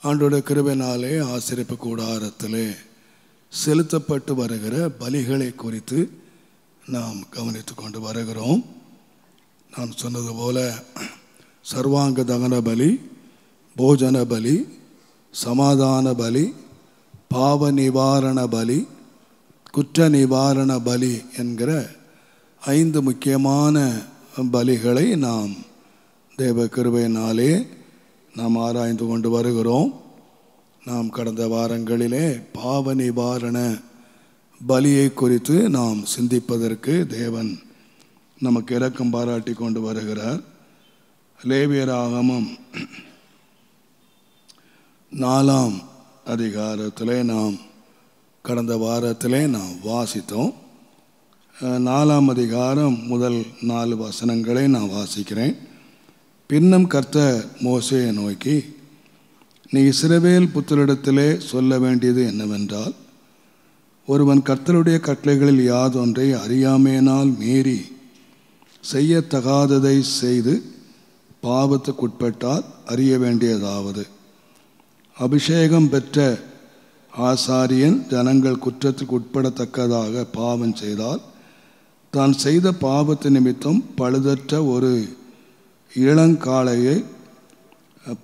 ஆண்டோட கிருபையினாலே ஆசரிப்பு கூடாரத்திலே செலுத்தப்பட்டு வருகிற பலிகளை குறித்து நாம் கவனித்து கொண்டு வருகிறோம். நான் சொன்னது போல சர்வாங்க தகன பலி, போஜன பலி, சமாதான பலி, பாவ நிவாரண பலி, குற்ற நிவாரண பலி என்கிற 5 முக்கியமான பலிகளை நாம் தேவ கிருபையினாலே நாம் ஆராய்ந்து கொண்டு வருகிறோம். நாம் கடந்த வாரங்களிலே பாவ நிவாரண பலியை குறித்து நாம் சிந்திப்பதற்கு தேவன் நமக்கு இரக்கம் பாராட்டி கொண்டு வருகிறார். லேவியராகமம் 4ஆம் அதிகாரத்திலே நாம் கடந்த வாரத்திலே நாம் வாசித்தோம். 4ஆம் அதிகாரம் முதல் 4 வசனங்களை நான் வாசிக்கிறேன். பின்னும் கர்த்தர் மோசேயை நோக்கி, நீ இஸ்ரவேல் புத்திரரிடத்திலே சொல்ல வேண்டியது என்னவென்றால், ஒருவன் கர்த்தருடைய கட்டளைகளில் யாதொன்றை அறியாமையினால் மீறி செய்யத்தகாததை செய்து பாவத்துக்குட்பட்டால் அறிய வேண்டியதாவது, அபிஷேகம் பெற்ற ஆசாரியன் ஜனங்கள் குற்றத்துக்கு உட்படத்தக்கதாக பாவம் செய்தால், தான் செய்த பாவத்து நிமித்தம் பழுதற்ற ஒரு இளங்காளையை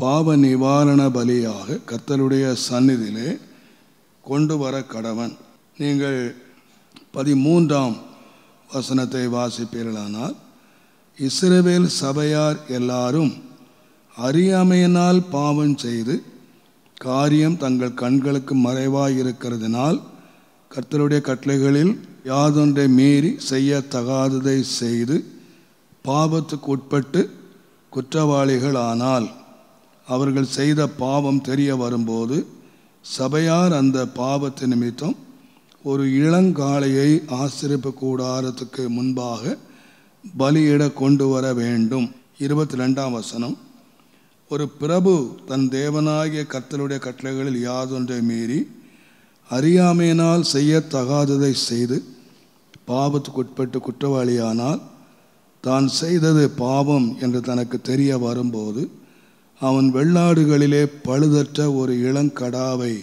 பாவ நிவாரண பலியாக கர்த்தருடைய சந்நிதியிலே கொண்டு வர கடவன். நீங்கள் 13ஆம் வசனத்தை வாசிப்பீர்களானால், இஸ்ரவேல் சபையார் எல்லாரும் அறியாமையினால் பாவம் செய்து காரியம் தங்கள் கண்களுக்கு மறைவாய் இருக்கிறதினால் கர்த்தருடைய கட்டளைகளில் யாதொன்றை மீறி செய்யத்தகாததை செய்து பாவத்துக்கு உட்பட்டு குற்றவாளிகள் ஆனால், அவர்கள் செய்த பாவம் தெரிய வரும்போது சபையார் அந்த பாவத்து நிமித்தம் ஒரு இளங்காளையை ஆசரிப்பு கூடாரத்துக்கு முன்பாக பலியிட கொண்டு வர வேண்டும். 22ஆம் வசனம், ஒரு பிரபு தன் தேவனாகிய கர்த்தருடைய கட்டளைகளில் யாதொன்றை மீறி அறியாமையினால் செய்யத்தகாததை செய்து பாவத்துக்கு உட்பட்டு குற்றவாளியானால், தான் செய்தது பாவம் என்று தனக்கு தெரிய வரும்போது அவன் வெள்ளாடுகளிலே பழுதற்ற ஒரு இளங்கடாவை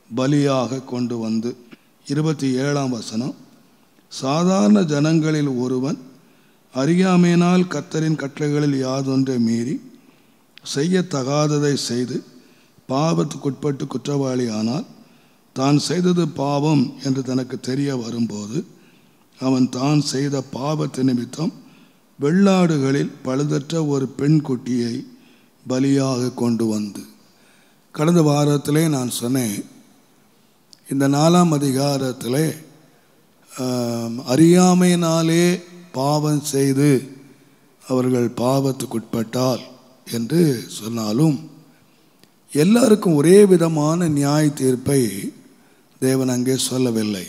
பலியாக கொண்டு வந்து. 27ஆம் வசனம், சாதாரண ஜனங்களில் ஒருவன் அறியாமையினால் கர்த்தரின் கட்டளைகளில் யாதொன்றை மீறி செய்யத்தகாததை செய்து பாவத்துக்குட்பட்டு குற்றவாளி ஆனால், தான் செய்தது பாவம் என்று தனக்கு தெரிய வரும்போது அவன் தான் செய்த பாவத்து நிமித்தம் வெள்ளாடுகளில் பழுதற்ற ஒரு பெண் குட்டியை பலியாக கொண்டு வந்து. கடந்த வாரத்திலே நான் சொன்னேன், இந்த 4ஆம் அதிகாரத்திலே அறியாமையினாலே பாவம் செய்து அவர்கள் பாவத்துக்குட்பட்டால் என்று சொன்னாலும், எல்லாருக்கும் ஒரே விதமான நியாய தீர்ப்பை தேவன் அங்கே சொல்லவில்லை.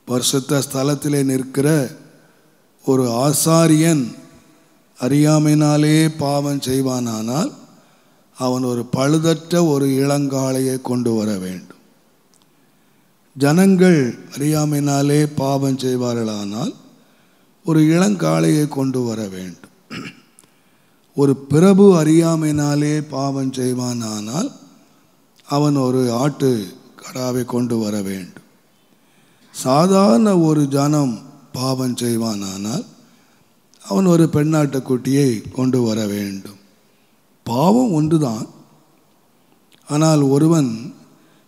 பரிசுத்த ஸ்தலத்திலே நிற்கிற ஒரு ஆசாரியன் அறியாமையினாலே பாவம் செய்வானானால் அவன் ஒரு பழுதற்ற ஒரு இளங்காளையை கொண்டு வர வேண்டும். ஜனங்கள் அறியாமையினாலே பாவம் செய்வார்களானால் ஒரு இளங்காளையை கொண்டு வர வேண்டும். ஒரு பிரபு அறியாமையினாலே பாவம் செய்வானானால் அவன் ஒரு ஆட்டு கடாவை கொண்டு வர வேண்டும். சாதாரண ஒரு ஜனம் பாவம் செய்வானானால் அவன் ஒரு பெண்ணாட்டுக்குட்டியை கொண்டு வர வேண்டும். பாவம் ஒன்றுதான். ஆனால் ஒருவன்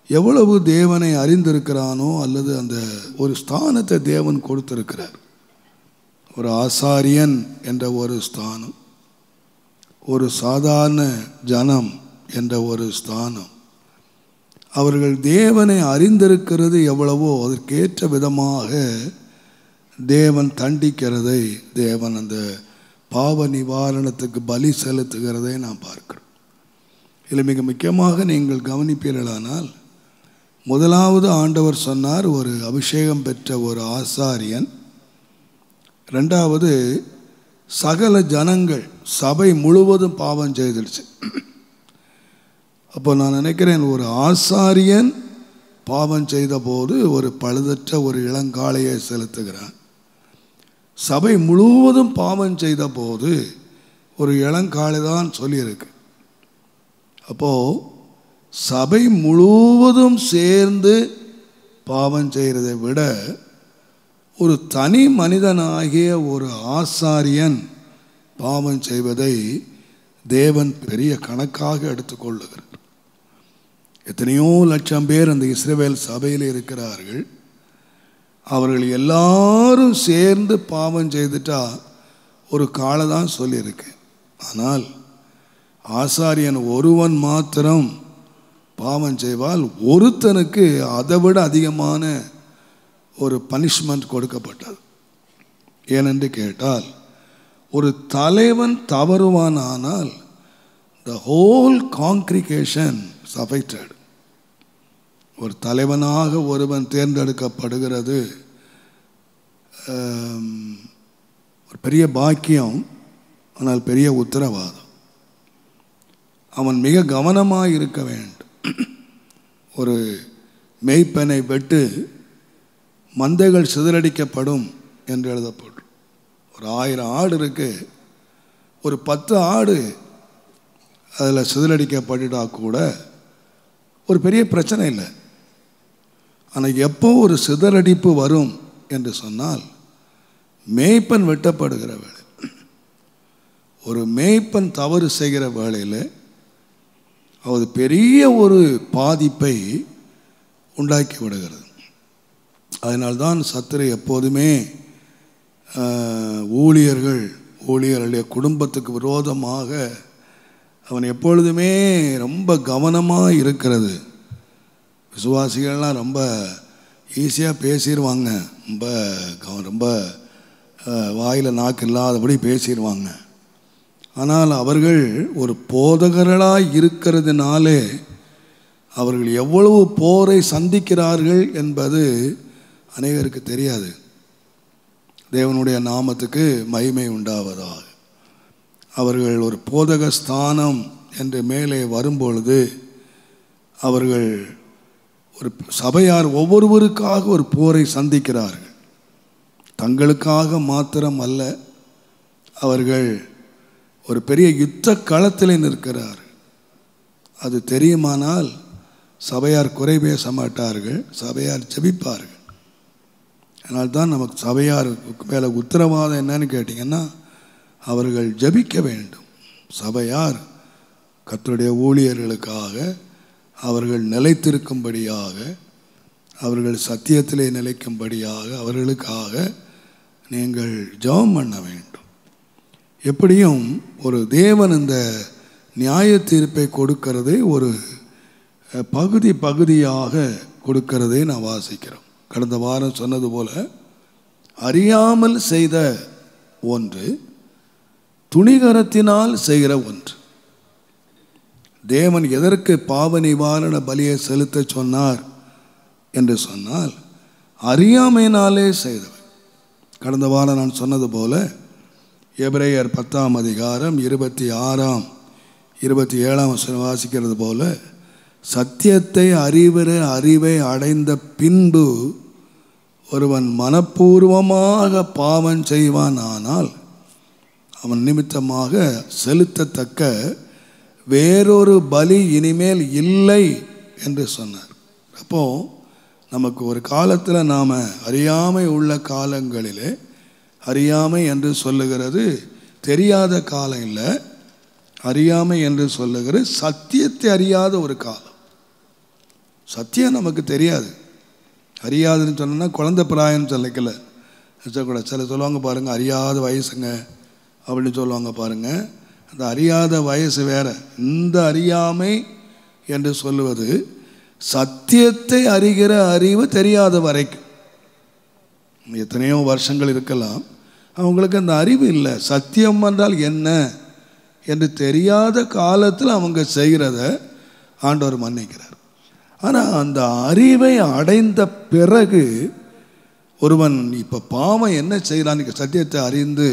எவ்வளவு தேவனை அறிந்திருக்கிறானோ, அல்லது அந்த ஒரு ஸ்தானத்தை தேவன் கொடுத்திருக்கிறார். ஒரு ஆசாரியன் என்ற ஒரு ஸ்தானம், ஒரு சாதாரண ஜனம் என்ற ஒரு ஸ்தானம். அவர்கள் தேவனை அறிந்திருக்கிறது எவ்வளவோ அதற்கேற்ற விதமாக தேவன் தண்டிக்கிறதை, தேவன் அந்த பாவ நிவாரணத்துக்கு பலி செலுத்துகிறதை நாம் பார்க்கிறோம். இதில் மிக முக்கியமாக நீங்கள் கவனிப்பீர்களானால், முதலாவது ஆண்டவர் சொன்னார் ஒரு அபிஷேகம் பெற்ற ஒரு ஆசாரியன். 2வது சகல ஜனங்கள், சபை முழுவதும் பாவம் செய்திருச்சு. அப்போ நான் நினைக்கிறேன், ஒரு ஆசாரியன் பாவம் செய்த போது ஒரு பழுதற்ற ஒரு இளங்காளையை செலுத்துகிறான். சபை முழுவதும் பாவம் செய்த போது ஒரு இளங்காளை தான் சொல்லியிருக்கு. அப்போது சபை முழுவதும் சேர்ந்து பாவம் செய்கிறதை விட ஒரு தனி மனிதனாகிய ஒரு ஆசாரியன் பாவம் செய்வதை தேவன் பெரிய கணக்காக எடுத்துக்கொள்ளுகிறார். எத்தனையோ லட்சம் பேர் அந்த இஸ்ரவேல் சபையில் இருக்கிறார்கள். அவர்கள் எல்லாரும் சேர்ந்து பாவம் செய்துட்டா ஒரு காலை தான் சொல்லியிருக்கு. ஆனால் ஆசாரியன் ஒருவன் மாத்திரம் பாவம் செய்வால் ஒருத்தனுக்கு அதை விட அதிகமான ஒரு பனிஷ்மெண்ட் கொடுக்கப்பட்டது. ஏனென்று கேட்டால், ஒரு தலைவன் தவறுவான் ஆனால் the whole congregation is affected. ஒரு தலைவனாக ஒருவன் தேர்ந்தெடுக்கப்படுகிறது ஒரு பெரிய பாக்கியம், ஆனால் பெரிய உத்தரவாதம். அவன் மிக கவனமாக இருக்க வேண்டும். ஒரு மேய்ப்பனை வெட்டு மந்தைகள் சிதறடிக்கப்படும் என்று எழுதப்படும். ஒரு 1000 ஆடு இருக்கு, ஒரு 10 ஆடு அதில் சிதறடிக்கப்பட்டுட்டா கூட ஒரு பெரிய பிரச்சனை இல்லை. ஆனால் எப்போ ஒரு சிதறடிப்பு வரும் என்று சொன்னால், மேய்ப்பன் வெட்டப்படுகிற வேளை, ஒரு மேய்ப்பன் தவறு செய்கிற வேளையில் அது பெரிய ஒரு பாதிப்பை உண்டாக்கி விடுகிறது. அதனால்தான் சத்துரு எப்போதுமே ஊழியர்களுடைய குடும்பத்துக்கு விரோதமாக அவன் எப்பொழுதுமே ரொம்ப கவனமாக இருக்கிறது. விசுவாசிகள்லாம் ரொம்ப ஈஸியாக பேசிடுவாங்க, ரொம்ப வாயில் நாக்கு இல்லாதபடி பேசிடுவாங்க. ஆனால் அவர்கள் ஒரு போதகர்களாக இருக்கிறதுனாலே அவர்கள் எவ்வளவு போரை சந்திக்கிறார்கள் என்பது அநேகருக்கு தெரியாது. தேவனுடைய நாமத்துக்கு மகிமை உண்டாவதாக. அவர்கள் ஒரு போதக ஸ்தானம் என்று மேலே வரும்பொழுது அவர்கள் ஒரு சபையார் ஒவ்வொருவருக்காக ஒரு போரை சந்திக்கிறார்கள். தங்களுக்காக மாத்திரம் அல்ல, அவர்கள் ஒரு பெரிய யுத்த களத்தில் நிற்கிறார்கள். அது தெரியுமானால் சபையார் குறை பேச மாட்டார்கள், சபையார் ஜெபிப்பார்கள். அதனால்தான் நமக்கு சபையார் மேலே உத்தரவாதம் என்னன்னு கேட்டிங்கன்னா, அவர்கள் ஜெபிக்க வேண்டும். சபையார் கர்த்தருடைய ஊழியர்களுக்காக, அவர்கள் நிலைத்திருக்கும்படியாக, அவர்கள் சத்தியத்திலே நிலைக்கும்படியாக அவர்களுக்காக நீங்கள் ஜெபம் பண்ண வேண்டும். எப்படியும் ஒரு தேவன் இந்த நியாய தீர்ப்பை கொடுக்கிறதே ஒரு பகுதியாக கொடுக்கிறதே நான் வாசிக்கிறோம். கடந்த வாரம் சொன்னது போல, அறியாமல் செய்த ஒன்று, துணிகரத்தினால் செய்கிற ஒன்று. தேவன் எதற்கு பாவ நிவாரண பலியை செலுத்த சொன்னார் என்று சொன்னால், அறியாமையினாலே செய்தவர். கடந்த வாரம் நான் சொன்னது போல, எபிரேயர் 10ஆம் அதிகாரம் 26, 27 வாசிக்கிறது போல, சத்தியத்தை அறிகிற அறிவை அடைந்த பின்பு ஒருவன் மனப்பூர்வமாக பாவம் செய்வான், ஆனால் அவன் நிமித்தமாக செலுத்தத்தக்க வேறொரு பலி இனிமேல் இல்லை என்று சொன்னார். அப்போது நமக்கு ஒரு காலத்தில் நாம் அறியாமை உள்ள காலங்களிலே, அறியாமை என்று சொல்லுகிறது தெரியாத காலம் இல்லை, அறியாமை என்று சொல்லுகிற சத்தியத்தை அறியாத ஒரு காலம். சத்தியம் நமக்கு தெரியாது. அறியாதுன்னு சொன்னால் குழந்தை பிராயம்னு சொல்லிக்கல கூட. சில சொல்லுவாங்க பாருங்கள், அறியாத வயசுங்க அப்படின்னு சொல்லுவாங்க பாருங்கள். அந்த அறியாத வயசு வேற. இந்த அறியாமை என்று சொல்லுவது சத்தியத்தை அறிகிற அறிவு தெரியாத வரைக்கும். எத்தனையோ வருஷங்கள் இருக்கலாம், அவங்களுக்கு அந்த அறிவு இல்லை. சத்தியம் என்றால் என்ன என்று தெரியாத காலத்தில் அவங்க செய்கிறத ஆண்டவர் மன்னிக்கிறார். ஆனால் அந்த அறிவை அடைந்த பிறகு ஒருவன் இப்போ பாவம் என்ன செய்கிறான்னு, சத்தியத்தை அறிந்து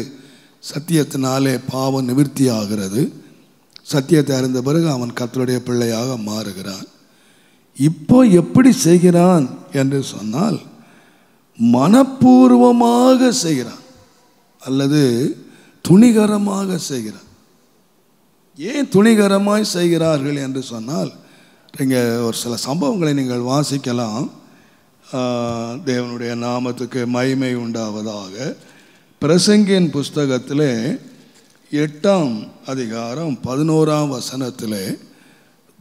சத்தியத்தினாலே பாவம் நிவர்த்தி ஆகிறது. சத்தியத்தை அறிந்த பிறகு அவன் கர்த்தருடைய பிள்ளையாக மாறுகிறான். இப்போ எப்படி செய்கிறான் என்று சொன்னால், மனப்பூர்வமாக செய்கிறான் அல்லது துணிகரமாக செய்கிறான். ஏன் துணிகரமாய் செய்கிறார்கள் என்று சொன்னால், இங்கே ஒரு சில சம்பவங்களை நீங்கள் வாசிக்கலாம். தேவனுடைய நாமத்துக்கு மகிமை உண்டாவதாக. பிரசங்கியின் புஸ்தகத்திலே 8ஆம் அதிகாரம் 11ஆம் வசனத்திலே,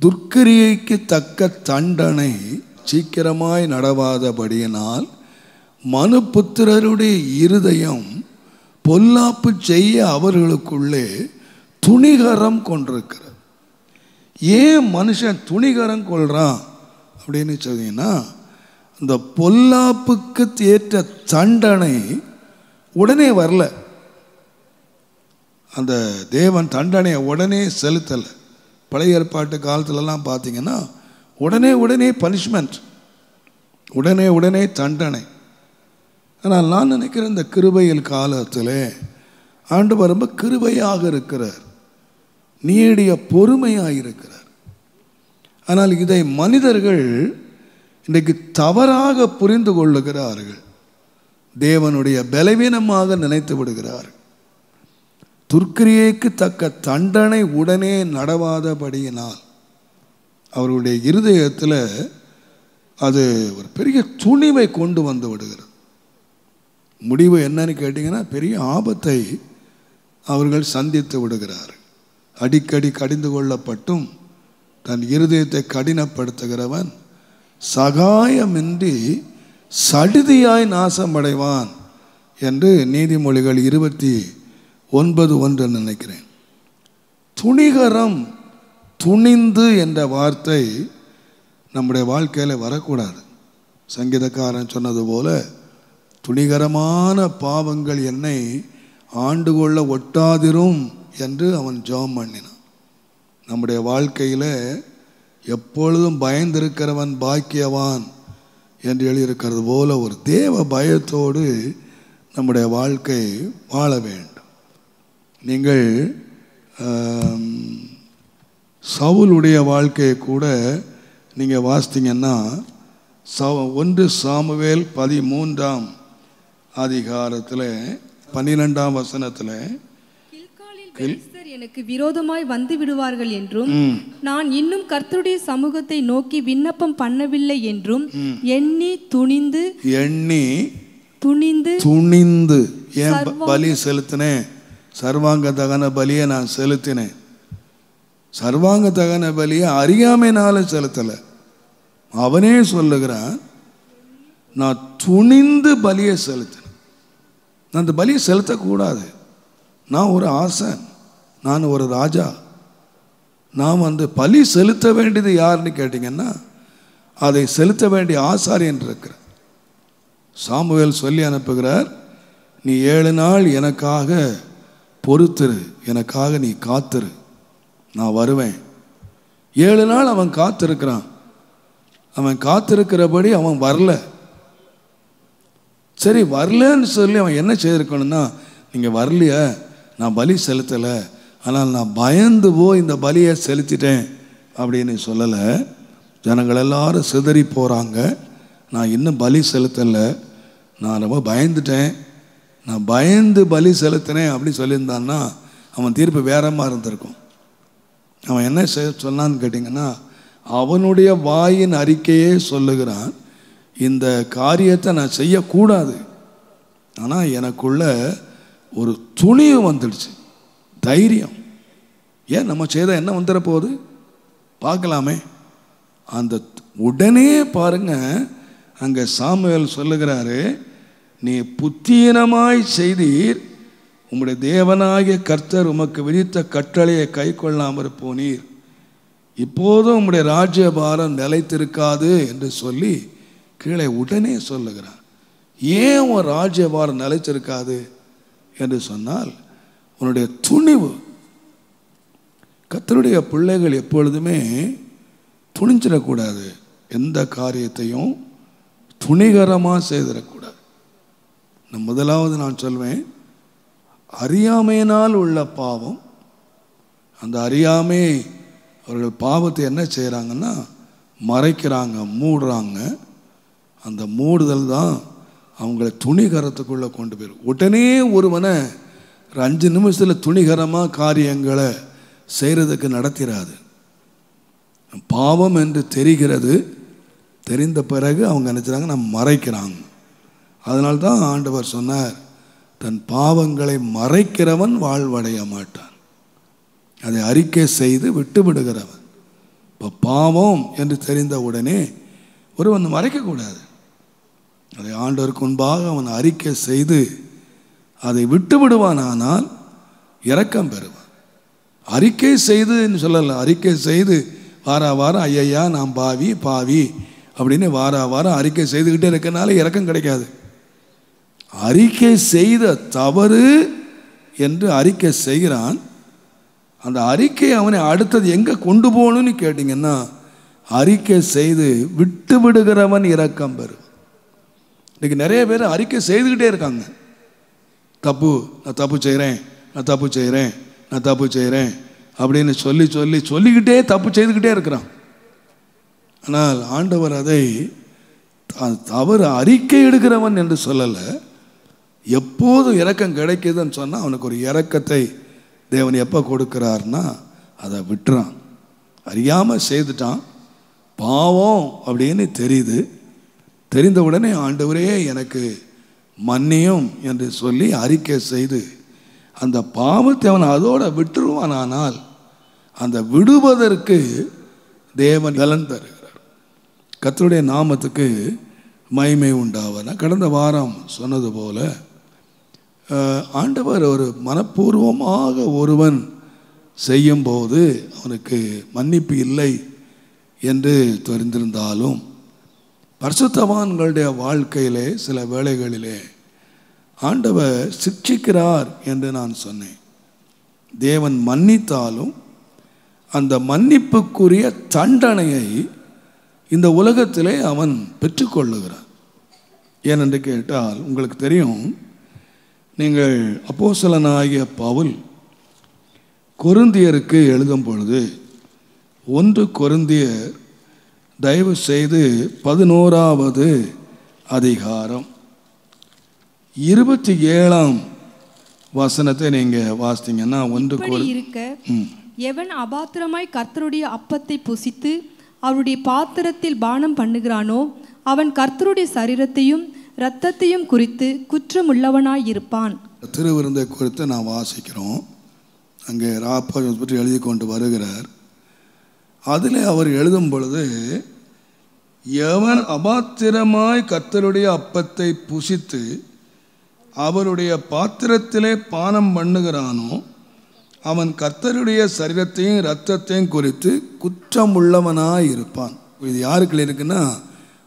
துர்க்கிரியைக்கு தக்க தண்டனை சீக்கிரமாய் நடவாதபடியினால் மனுபுத்திரருடைய இருதயம் பொல்லாப்பு செய்ய அவர்களுக்குள்ளே துணிகரம் கொண்டிருக்கிறது. ஏன் மனுஷன் துணிகரம் கொள்றான் அப்படின்னு சொன்னீங்கன்னா, அந்த பொல்லாப்புக்கு ஏற்ற தண்டனை உடனே வரல. அந்த தேவன் தண்டனையை உடனே செலுத்தலை. பழைய ஏற்பாட்டு காலத்துலலாம் பார்த்தீங்கன்னா உடனே பனிஷ்மெண்ட், உடனே தண்டனை. ஆனால் நான் நினைக்கிறேன் இந்த கிருபையில் காலத்தில் ஆண்டவர் ரொம்ப கிருபையாக இருக்கிறார், நீடிய பொறுமையாக இருக்கிறார். ஆனால் இதை மனிதர்கள் இன்றைக்கு தவறாக புரிந்து கொள்ளுகிறார்கள், தேவனுடைய பலவீனமாக நினைத்து விடுகிறார்கள். துர்க்கிரியைக்கு தக்க தண்டனை உடனே நடவாதபடியினால் அவருடைய இருதயத்தில் அது ஒரு பெரிய துணிவை கொண்டு வந்து விடுகிறது. முடிவு என்னன்னு கேட்டிங்கன்னா, பெரிய ஆபத்தை அவர்கள் சந்தித்து விடுகிறார்கள். அடிக்கடி கடிந்து கொள்ளப்பட்டும் தன் இருதயத்தை கடினப்படுத்துகிறவன் சகாயமின்றி சடுதியாய் நாசமடைவான் என்று நீதிமொழிகள் 29:1 நினைக்கிறேன். துணிகரம், துணிந்து என்ற வார்த்தை நம்முடைய வாழ்க்கையில் வரக்கூடாது. சங்கீதக்காரன் சொன்னது போல, துணிகரமான பாவங்கள் என்னை ஆண்டு கொள்ள ஒட்டாதிரும் என்று அவன் ஜெபம் பண்ணினான். நம்முடைய வாழ்க்கையில் எப்பொழுதும் பயந்திருக்கிறவன் பாக்கியவான் என்று எழுதியிருக்கிறது போல ஒரு தேவ பயத்தோடு நம்முடைய வாழ்க்கை வாழ வேண்டும். நீங்கள் சவுலுடைய வாழ்க்கையை கூட நீங்கள் வாசித்தீங்கன்னா, 1 சாமுவேல் 13ஆம் அதிகாரத்தில் 12ஆம் வசனத்தில், எனக்கு விரோதமாய் வந்து விடுவார்கள் என்றும் நான் இன்னும் கர்த்தருடைய சமூகத்தை நோக்கி விண்ணப்பம் பண்ணவில்லை என்றும் எண்ணி துணிந்து ஏன் பலி செலுத்தினேன்? சர்வாங்க தகன பலியை நான் செலுத்தினேன். சர்வாங்க தகன பலியை அறியாமைனால செலுத்தலை. அவனே சொல்லுகிறான், நான் துணிந்து பலியை செலுத்தினேன். நான் அந்த பலியை செலுத்தக்கூடாது. நான் ஒரு ஆசன், நான் ஒரு ராஜா. நான் பலி செலுத்த வேண்டியது யாருன்னு கேட்டிங்கன்னா, அதை செலுத்த வேண்டிய ஆசாரியன் இருக்கிற சாமுவேல் சொல்லி அனுப்புகிறார், நீ 7 நாள் எனக்காக பொறுத்திரு, எனக்காக நீ காத்திரு, நான் வருவேன். 7 நாள் அவன் காத்திருக்கிறான். அவன் காத்திருக்கிறபடி அவன் வரல. சரி, வரலன்னு சொல்லி அவன் என்ன செய்திருக்கணும்னா, நீங்கள் வரலையா, நான் பலி செலுத்தலை, ஆனால் நான் பயந்து போய் இந்த பலியை செலுத்திட்டேன் அப்படின்னு சொல்லலை. ஜனங்கள் எல்லாரும் சிதறி போகிறாங்க, நான் இன்னும் பலி செலுத்தலை, நான் ரொம்ப பயந்துட்டேன், நான் பயந்து பலி செலுத்தினேன் அப்படின்னு சொல்லியிருந்தான்னா அவன் தீர்ப்பு வேற மாதிரி இருந்திருக்கும். அவன் என்ன சொன்னான்னு கேட்டிங்கன்னா, அவனுடைய வாயின் அறிக்கையே சொல்லுகிறான், இந்த காரியத்தை நான் செய்யக்கூடாது, ஆனால் எனக்குள்ள ஒரு துணிவு வந்துடுச்சு, தைரியம். ஏன் நம்ம செய்தால் என்ன வந்துட போகுது பார்க்கலாமே. அந்த உடனே பாருங்க, அங்கே சாமுவேல் சொல்லுகிறாரு, நீ புத்தீனமாய் செய்தீர், உம்முடைய தேவனாகிய கர்த்தர் உமக்கு விதித்த கட்டளையை கை கொள்ளாமற் போனீர், இப்போதும் உம்முடைய ராஜ்யபாரம் நிலைத்திருக்காது என்று சொல்லி கீழே உடனே சொல்லுகிறான். ஏன் உன் ராஜ்யபாரம் நிலைத்திருக்காது என்று சொன்னால், உன்னுடைய துணிவு. கர்த்தருடைய பிள்ளைகள் எப்பொழுதுமே துணிஞ்சிடக்கூடாது, எந்த காரியத்தையும் துணிகரமாக செய்திடக்கூடாது. முதலாவது நான் சொல்வேன், அறியாமையினால் உள்ள பாவம். அந்த அறியாமை அவர்கள் பாவத்தை என்ன செய்கிறாங்கன்னா மறைக்கிறாங்க, மூடுறாங்க. அந்த மூடுதல் தான் அவங்களை துணிகரத்துக்குள்ளே கொண்டு போயிடும். உடனே ஒருவனை 5 நிமிஷத்தில் துணிகரமாக காரியங்களை செய்கிறதுக்கு நடத்திடாது. பாவம் என்று தெரிகிறது, தெரிந்த பிறகு அவங்க நினைச்சாங்க நம்ம மறைக்கிறாங்க. அதனால்தான் ஆண்டவர் சொன்னார், தன் பாவங்களை மறைக்கிறவன் வாழ்வடைய மாட்டான், அதை அறிக்கை செய்து விட்டு விடுகிறவன். இப்போ பாவம் என்று தெரிந்த உடனே ஒருவன் மறைக்கக்கூடாது. அதை ஆண்டவருக்கு முன்பாக அவன் அறிக்கை செய்து அதை விட்டு விடுவானால் இரக்கம் பெறுவான். அறிக்கை செய்துன்னு சொல்லலை, அறிக்கை செய்து வார வாரம் ஐயா நான் பாவி பாவி அப்படின்னு வார வாரம் அறிக்கை செய்துக்கிட்டே இருக்கனால இரக்கம் கிடைக்காது. அறிக்கை செய்த தவறு என்று அறிக்கை செய்கிறான். அந்த அறிக்கை அவனை அடுத்தது எங்கே கொண்டு போகணும்னு கேட்டிங்கன்னா, அறிக்கை செய்து விட்டு விடுகிறவன் இரக்கம் பெறும். இன்றைக்கி நிறைய பேர் அறிக்கை செய்துக்கிட்டே இருக்காங்க. தப்பு, நான் தப்பு செய்கிறேன், நான் தப்பு செய்கிறேன், நான் தப்பு செய்கிறேன் அப்படின்னு சொல்லிக்கிட்டே தப்பு செய்துக்கிட்டே இருக்கிறான். ஆனால் ஆண்டவர் அதை தவறு அறிக்கை எடுக்கிறவன் என்று சொல்லலை. எப்போது இரக்கம் கிடைக்குதுன்னு சொன்னால் அவனுக்கு ஒரு இரக்கத்தை தேவன் எப்போ கொடுக்கிறார்னா அதை விட்டுறான். அறியாமல் செய்துட்டான், பாவம் அப்படின்னு தெரியுது, தெரிந்த உடனே ஆண்டவரே எனக்கு மன்னியும் என்று சொல்லி அறிக்கை செய்து அந்த பாவத்தை அவன் அதோட விட்டுருவான். ஆனால் அந்த விடுவதற்கு தேவன் பலன் தருகிறார். கர்த்தருடைய நாமத்துக்கு மகிமை உண்டாவன. கடந்த வாரம் சொன்னது போல ஆண்டவர் ஒரு மனப்பூர்வமாக ஒருவன் செய்யும்போது அவனுக்கு மன்னிப்பு இல்லை என்று தெரிந்திருந்தாலும், பரிசுத்தவான்களுடைய வாழ்க்கையிலே சில வேளைகளிலே ஆண்டவர் சிட்சிக்கிறார் என்று நான் சொன்னேன். தேவன் மன்னித்தாலும் அந்த மன்னிப்புக்குரிய தண்டனையை இந்த உலகத்திலே அவன் பெற்றுக்கொள்ளுகிறான். ஏனென்று கேட்டால், உங்களுக்கு தெரியும், நீங்கள் அப்போஸ்தலனாகிய பவுல் கொரிந்தியருக்கு எழுதும் பொழுது 1 கொரிந்தியர் தயவு செய்து 11வது அதிகாரம் 27ஆம் வசனத்தை நீங்க வாசித்தீங்கன்னா, 1 இருக்க எவன் அபாத்திரமாய் கர்த்தருடைய அப்பத்தை புசித்து அவருடைய பாத்திரத்தில் பானம் பண்ணுகிறானோ அவன் கர்த்தருடைய சரீரத்தையும் இரத்தத்தையும் குறித்து குற்றமுள்ளவனாய் இருப்பான். திருவிருந்தை குறித்து நான் வாசிக்கிறோம். அங்கே ராப்பா பற்றி எழுதி கொண்டு வருகிறார். அதில் அவர் எழுதும் பொழுது, எவன் அபாத்திரமாய் கர்த்தருடைய அப்பத்தை புசித்து அவருடைய பாத்திரத்திலே பானம் பண்ணுகிறானோ அவன் கர்த்தருடைய சரீரத்தையும் இரத்தத்தையும் குறித்து குற்றமுள்ளவனாய் இருப்பான். இது யாருக்கு இருக்குன்னா,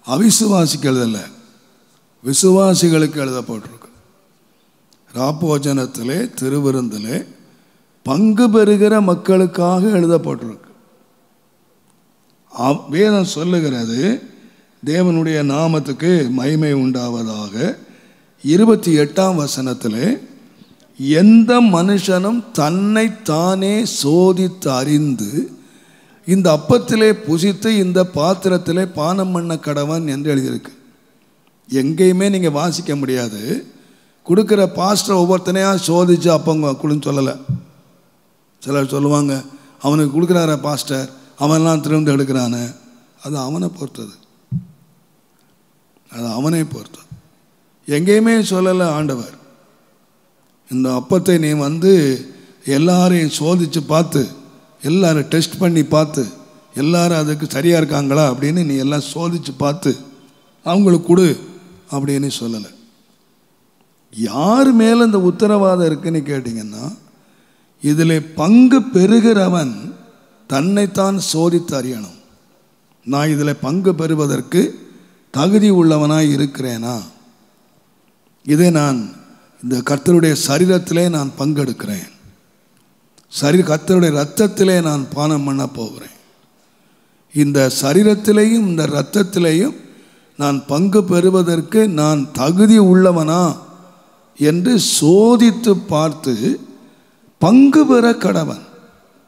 அவிசுவாசிக்கு எழுதலை, விசுவாசிகளுக்கு எழுதப்பட்டிருக்கு. ராப்போஜனத்திலே திருவிருந்திலே பங்கு பெறுகிற மக்களுக்காக எழுதப்பட்டிருக்கு. வேதம் சொல்லுகிறது, தேவனுடைய நாமத்துக்கு மகிமை உண்டாவதாக 28ஆம் வசனத்திலே, எந்த மனுஷனும் தன்னை தானே சோதித்து அறிந்து இந்த அப்பத்திலே புசித்து இந்த பாத்திரத்திலே பானம் பண்ண கடவன் என்று எழுதியிருக்கு. எங்கேயுமே நீங்கள் வாசிக்க முடியாது. கொடுக்குற பாஸ்டர் ஒவ்வொருத்தனையாக சோதித்து அப்பங்க கொடுன்னு சொல்லலை. சிலர் சொல்லுவாங்க, அவனுக்கு கொடுக்குறார பாஸ்டர், அவன்லாம் திரும்ப எடுக்கிறானு. அது அவனை பொறுத்தது, அது அவனை பொறுத்தது. எங்கேயுமே சொல்லலை ஆண்டவர், இந்த அப்பத்தை நீ எல்லாரையும் சோதித்து பார்த்து, எல்லாரும் டெஸ்ட் பண்ணி பார்த்து, எல்லாரும் அதுக்கு சரியாக இருக்காங்களா அப்படின்னு நீ எல்லாம் சோதித்து பார்த்து அவங்களுக்கு கொடு அப்படின்னு சொல்லலை. யார் மேலே இந்த உத்தரவாதம் இருக்குன்னு கேட்டிங்கன்னா, இதில் பங்கு பெறுகிறவன் தன்னைத்தான் சோதித்து அறியணும். நான் இதில் பங்கு பெறுவதற்கு தகுதி உள்ளவனாய் இருக்கிறேனா, இதை நான் இந்த கர்த்தருடைய சரீரத்திலே நான் பங்கெடுக்கிறேன், கர்த்தருடைய இரத்தத்திலே நான் பானம் பண்ண போகிறேன், இந்த சரீரத்திலேயும் இந்த இரத்தத்திலேயும் நான் பங்கு பெறுவதற்கு நான் தகுதி உள்ளவனா என்று சோதித்து பார்த்து பங்கு பெற கடவன்,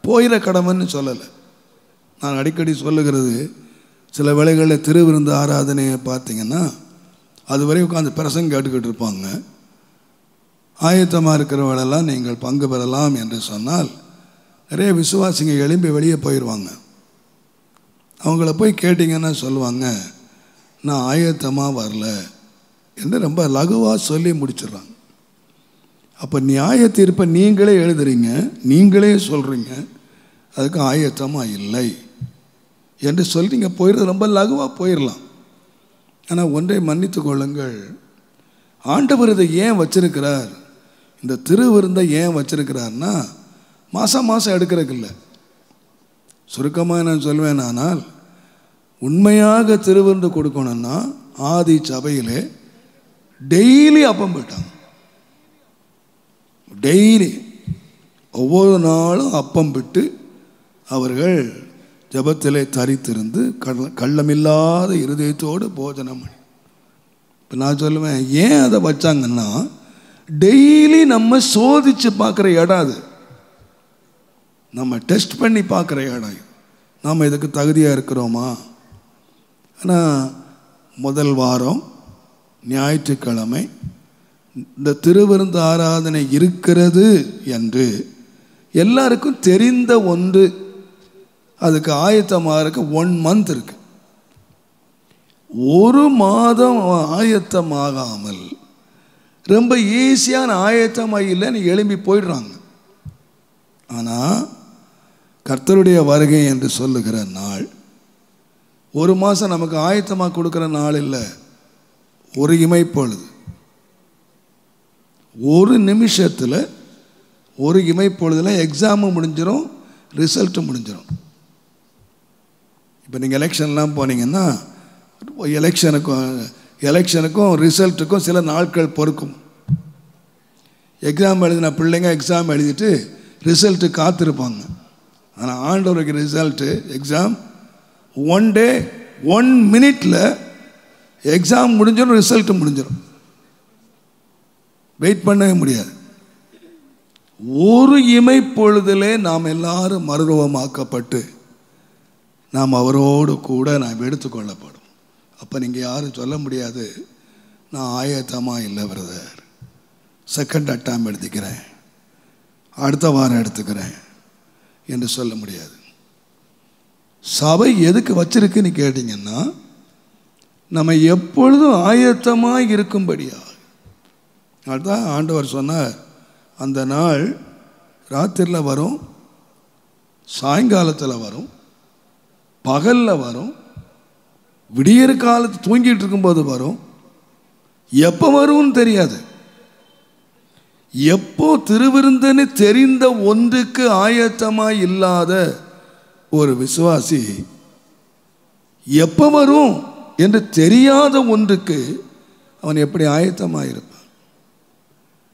போயிட கடவன் சொல்லலை. நான் அடிக்கடி சொல்லுகிறது, சில வேளைகளில் திருவிருந்து ஆராதனையை பார்த்தீங்கன்னா அதுவரை உட்காந்து பிரசங்க கேட்டுக்கிட்டு இருப்பாங்க. ஆயத்தமாக இருக்கிறவர்களெல்லாம் நீங்கள் பங்கு பெறலாம் என்று சொன்னால் நிறைய விசுவாசிங்க எழும்பி வெளியே போயிடுவாங்க. அவங்கள போய் கேட்டிங்கன்னா சொல்லுவாங்க, நான் ஆயத்தமாக வரல என்று ரொம்ப லகுவாக சொல்லி முடிச்சிடுறாங்க. அப்போ நியாய தீர்ப்பை நீங்களே எழுதுறீங்க, நீங்களே சொல்கிறீங்க, அதுக்கு ஆயத்தமாக இல்லை என்று சொல்கிறீங்க. போயிடுறது ரொம்ப லகுவாக போயிடலாம். ஆனால் ஒன்றை மன்னித்து கொள்ளுங்கள், ஆண்டவர் இதை ஏன் வச்சிருக்கிறார், இந்த திருவிருந்தை ஏன் வச்சிருக்கிறார்னா மாதம் மாதம் எடுக்கிறதுக்கு இல்லை. சுருக்கமாக நான் சொல்வேன், ஆனால் உண்மையாக திருவிருந்து கொடுக்கணும்னா ஆதி சபையிலே டெய்லி அப்பம் போயிட்டாங்க. டெய்லி ஒவ்வொரு நாளும் அப்பம் விட்டு அவர்கள் ஜபத்திலே தரித்திருந்து கள்ளமில்லாத இருதயத்தோடு போஜனம் பண்ணி. இப்போ நான் சொல்லுவேன், ஏன் அதை வச்சாங்கன்னா டெய்லி நம்ம சோதித்து பார்க்குற இடம் அது, நம்ம டெஸ்ட் பண்ணி பார்க்குற இடம். நாம் இதுக்கு தகுதியாக இருக்கிறோமா? ஆனால் முதல் வாரம் ஞாயிற்றுக்கிழமை இந்த திருவிருந்து ஆராதனை இருக்கிறது என்று எல்லாருக்கும் தெரிந்த ஒன்று. அதுக்கு ஆயத்தமாக இருக்க 1 month இருக்கு. 1 மாதம் ஆயத்தமாகாமல் ரொம்ப ஈஸியான ஆயத்தமாக இல்லைன்னு எழும்பி போயிடுறாங்க. ஆனால் கர்த்தருடைய வருகை என்று சொல்லுகிற நாள் 1 மாதம் நமக்கு ஆயத்தமாக கொடுக்குற நாள் இல்லை. ஒரு இமைப்பொழுது, ஒரு நிமிஷத்தில், ஒரு இமைப்பொழுதில் எக்ஸாமும் முடிஞ்சிடும், ரிசல்ட்டும் முடிஞ்சிடும். இப்போ நீங்கள் எலெக்ஷன்லாம் போனீங்கன்னா எலெக்ஷனுக்கும் ரிசல்ட்டுக்கும் சில நாட்கள் பொறுக்கும். எக்ஸாம் எழுதின பிள்ளைங்க எக்ஸாம் எழுதிட்டு ரிசல்ட்டு காத்திருப்பாங்க. ஆனால் ஆண்டவருக்கு result exam 1 day 1 minute exam முடிஞ்சிடும், ரிசல்ட்டு முடிஞ்சிடும். வெயிட் பண்ணவே முடியாது. ஒரு இமைப்பொழுதிலே நாம் எல்லாரும் மறுரூபமாக்கப்பட்டு நாம் அவரோடு கூட நாம் எடுத்துக்கொள்ளப்படும். அப்போ நீங்கள் யாரும் சொல்ல முடியாது, நான் ஆயத்தமாக இல்லை பிரதர், செகண்ட் அட்டாம் எடுத்துக்கிறேன், அடுத்த வாரம் எடுத்துக்கிறேன் என்று சொல்ல முடியாது. சபை எதுக்கு வச்சிருக்குன்னு கேட்டிங்கன்னா நம்ம எப்பொழுதும் ஆயத்தமாக இருக்கும்படியா. அதுதான் ஆண்டவர் சொன்னார், அந்த நாள் ராத்திரியில் வரும், சாயங்காலத்தில் வரும், பகலில் வரும், விடியற் காலத்து தூங்கிட்டு இருக்கும்போது வரும், எப்போ வரும்னு தெரியாது. எப்போ திருவிருந்துன்னு தெரிந்த ஒன்றுக்கு ஆயத்தமாக இல்லாத ஒரு விசுவாசி எப்போ வரும் என்று தெரியாத ஒன்றுக்கு அவன் எப்படி ஆயத்தமாக இருப்பான்?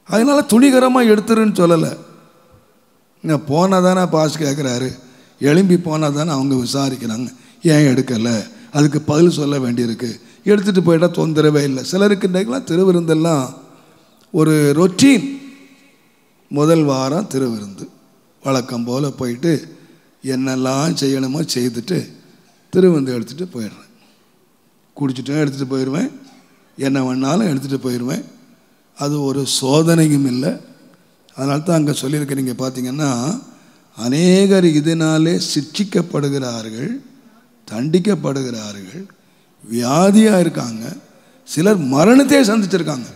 அதனால் துணிகரமாக எடுத்துருன்னு சொல்லலை. நான் போனால் தானே பாஸ் கேட்குறாரு, எழும்பி போனால் தானே அவங்க விசாரிக்கிறாங்க, ஏன் எடுக்கலை, அதுக்கு பதில் சொல்ல வேண்டியிருக்கு, எடுத்துகிட்டு போயிட்டால் தொந்தரவே இல்லை. சிலருக்கு இன்றைக்கெல்லாம் திருவிருந்தெல்லாம் ஒரு ரொட்டீன். முதல் வாரம் திருவிருந்து வழக்கம் போல் போயிட்டு என்னெல்லாம் செய்யணுமோ செய்துட்டு திருவிருந்து எடுத்துகிட்டு போயிடுறேன். குடிச்சிட்டும் எடுத்துகிட்டு போயிடுவேன், என்ன வேணாலும் எடுத்துகிட்டு போயிடுவேன். அது ஒரு சோதனையும் இல்லை. அதனால தான் அங்கே சொல்லியிருக்கிறீங்க பார்த்தீங்கன்னா, அநேகர் இதனாலே சிட்சிக்கப்படுகிறார்கள், தண்டிக்கப்படுகிறார்கள், வியாதியாக இருக்காங்க, சிலர் மரணத்தை சந்திச்சிருக்காங்க.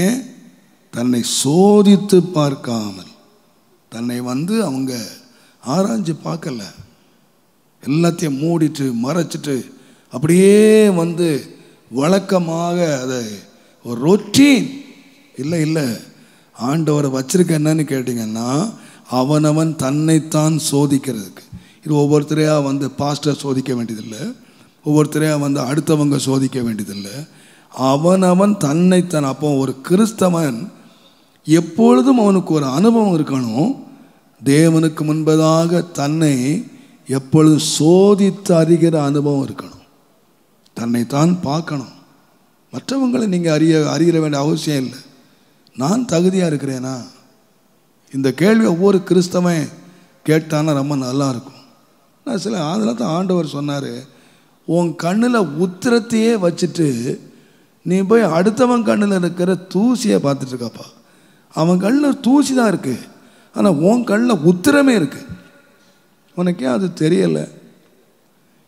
ஏன்? தன்னை சோதித்து பார்க்காமல், தன்னை அவங்க ஆராய்ஞ்சு பார்க்கல, எல்லாத்தையும் மூடிட்டு மறைச்சிட்டு அப்படியே வழக்கமாக அதை ஒரு ரொட்டீன் இல்லை. இல்லை, ஆண்டவரை வச்சிருக்க என்னன்னு கேட்டிங்கன்னா, அவனவன் தன்னைத்தான் சோதிக்கிறதுக்கு. இது ஒவ்வொருத்தரையாக பாஸ்டர் சோதிக்க வேண்டியதில்லை, ஒவ்வொருத்தரையாக அடுத்தவங்க சோதிக்க வேண்டியதில்லை. அவனவன் தன்னைத்தான். அப்போ ஒரு கிறிஸ்தவன் எப்பொழுதும் அவனுக்கு ஒரு அனுபவம் இருக்கணும். தேவனுக்கு முன்பதாக தன்னை எப்பொழுதும் சோதித்து அறிகிற அனுபவம் இருக்கணும். தன்னைத்தான் பார்க்கணும். மற்றவங்களை நீங்கள் அறிய வேண்டிய அவசியம் இல்லை. நான் தகுதியாக இருக்கிறேனா? இந்த கேள்வி ஒவ்வொரு கிறிஸ்தவன் கேட்டானா ரொம்ப நல்லாயிருக்கும். நான் அதில் தான் ஆண்டவர் சொன்னார், உன் கண்ணில் உத்திரத்தையே வச்சுட்டு நீ போய் அடுத்தவன் கண்ணில் இருக்கிற தூசியை பார்த்துட்ருக்காப்பா. அவன் கண்ணில் தூசி தான் இருக்குது, ஆனால் உன் கண்ணில் உத்திரமே இருக்கு, உனக்கே அது தெரியலை.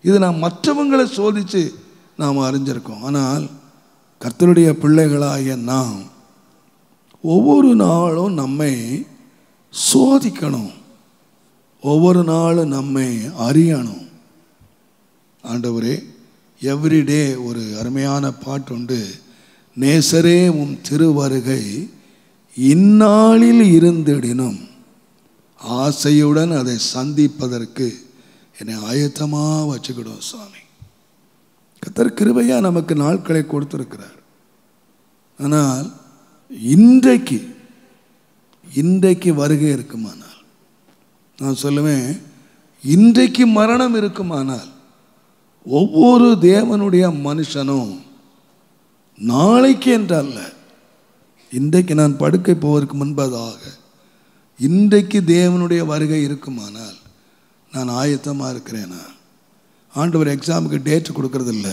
இது நான் மற்றவங்களை சோதித்து நாம் அறிஞ்சிருக்கோம். ஆனால் கர்த்தருடைய பிள்ளைகளாகிய நாம் ஒவ்வொரு நாளும் நம்மை சோதிக்கணும், ஒவ்வொரு நாளும் நம்மை அறியணும். ஆண்டவரே, எவ்ரிடே ஒரு அருமையான பாட்டு உண்டு, நேசரே உம் திருவருகை இந்நாளில் இருந்திடினும் ஆசையுடன் அதை சந்திப்பதற்கு என்னை ஆயத்தமாக வச்சுக்கிடும் சுவாமி. கர்த்தர் கிருபையாக நமக்கு நாட்களை கொடுத்துருக்கிறார். ஆனால் இன்றைக்கு வருகை இருக்குமானால், நான் சொல்லுவேன், இன்றைக்கு மரணம் இருக்குமானால் ஒவ்வொரு தேவனுடைய மனுஷனும் நாளைக்கு என்றல்ல, இன்றைக்கு நான் படுக்கை போவதற்கு முன்பதாக இன்றைக்கு தேவனுடைய வருகை இருக்குமானால் நான் ஆயத்தமாக இருக்கிறேனா? ஆண்டவர் எக்ஸாமுக்கு டேட் கொடுக்கறதில்ல,